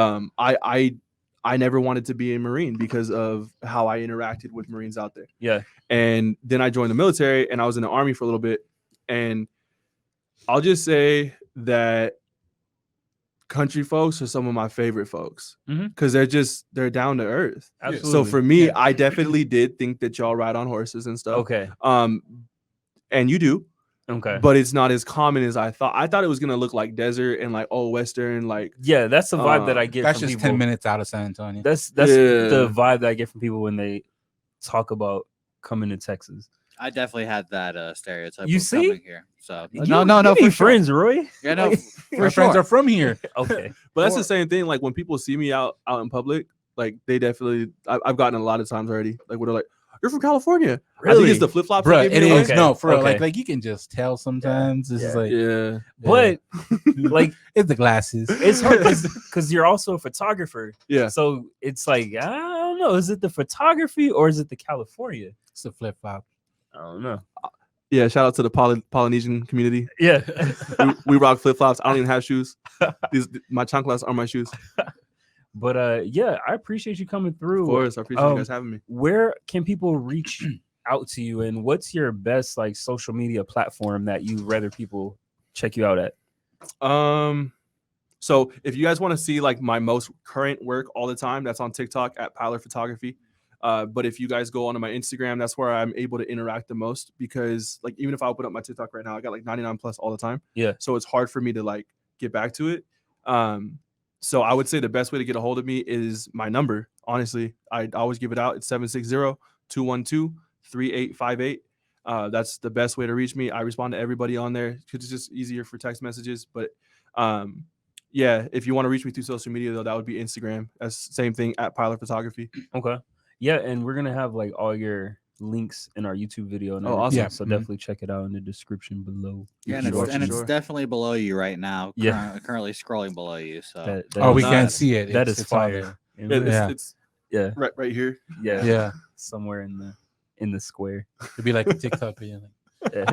I never wanted to be a Marine because of how I interacted with Marines out there. Yeah. And then I joined the military and I was in the Army for a little bit. And I'll just say that country folks are some of my favorite folks Mhm. because they're down to earth. Absolutely. So for me, Yeah. I definitely did think that y'all ride on horses and stuff. okay, And you do, okay, but it's not as common as I thought. I thought it was gonna look like desert and like Western, like yeah, that's the vibe that I get That's from just people. 10 minutes out of San Antonio. That's Yeah. the vibe that I get from people when they talk about coming to Texas. I definitely had that stereotype. You of see? coming here. So You- no, you for need sure. friends, Roy. Yeah, no, Like- for My friends sure. are from here. Okay, But that's Or- the same thing. Like when people see me out in public, like they definitely, I've gotten a lot of times already. Like what are like, you're from California. I think Really? it's the flip flops. Bro, it is. Okay, No, for real. okay. Like you can just tell sometimes. It's just Yeah. like, Yeah. but like it's the glasses. it's hard because you're also a photographer. Yeah. So it's like I don't know. Is it the photography or is it the California? It's the flip flop. I don't know. Yeah. Shout out to the Polynesian community. Yeah. We rock flip flops. I don't even have shoes. My chanclas are my shoes. But yeah, I appreciate you coming through. Of course. I appreciate you guys having me. Where can people reach out to you, and what's your best like social media platform that you rather people check you out at? So if you guys want to see like my most current work all the time, that's on TikTok at Peiler Photography. But if you guys go onto my Instagram, that's where I'm able to interact the most because like even if I open up my TikTok right now, I got like 99 plus all the time. Yeah. So it's hard for me to like get back to it. So I would say the best way to get a hold of me is my number. Honestly, I always give it out. It's 760-212-3858. That's the best way to reach me. I respond to everybody on there because it's just easier for text messages. But yeah, if you want to reach me through social media though, that would be Instagram. That's same thing at Peiler Photography. Okay. Yeah, and we're gonna have like all your links in our YouTube video. And Oh, everything, awesome. Yeah. So Mhm. definitely check it out in the description below. Yeah, Sure, and it's sure. definitely below you right now. Yeah. Currently scrolling below you. So That Oh, we is- can't nice. see it. That It's- is it's on fire. And Yeah, we're- Yeah. it's yeah, right here. yeah, there. Yeah. somewhere in the square. It'd be like a TikTok video. Like, Yeah.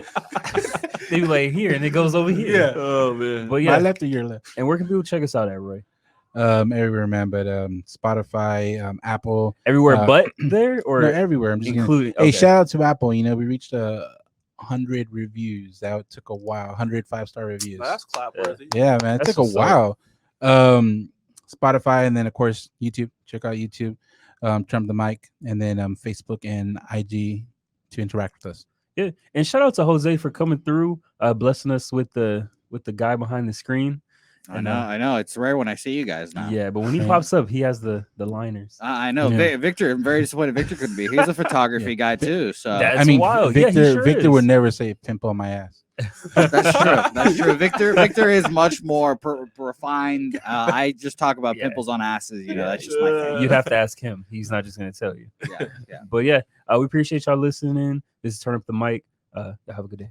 They be like here, and it goes over here. Yeah. Oh man. But my yeah, left or your left? and where can people check us out at, Roy? Everywhere, man. But Spotify, Apple, Everywhere Uh, but there, or no, everywhere. I'm just gonna, including. Hey, okay. shout out to Apple. You know, we reached 100 reviews. That took a while. 100 5-star reviews. That's clap worthy. Yeah, man. It That's took a what's up. while. Spotify, and then of course YouTube. Check out YouTube. Trump the mic, and then Facebook and IG to interact with us. Yeah, and shout out to Jose for coming through, blessing us with the guy behind the screen. I know. It's rare when I see you guys now. Yeah, but when he Yeah. pops up, he has the liners. I know. Yeah. Victor, I'm very disappointed. Victor couldn't be. He's a photography guy too. So That's I mean, wild. Yeah, he Victor sure Victor is. would never say pimp on my ass. That's true. That's true. Victor is much more refined. I just talk about Yeah. pimples on asses. That's just my thing. You'd have to ask him. He's not just gonna tell you. Yeah, yeah. But yeah, we appreciate y'all listening. This is Turn Up the Mic. Have a good day.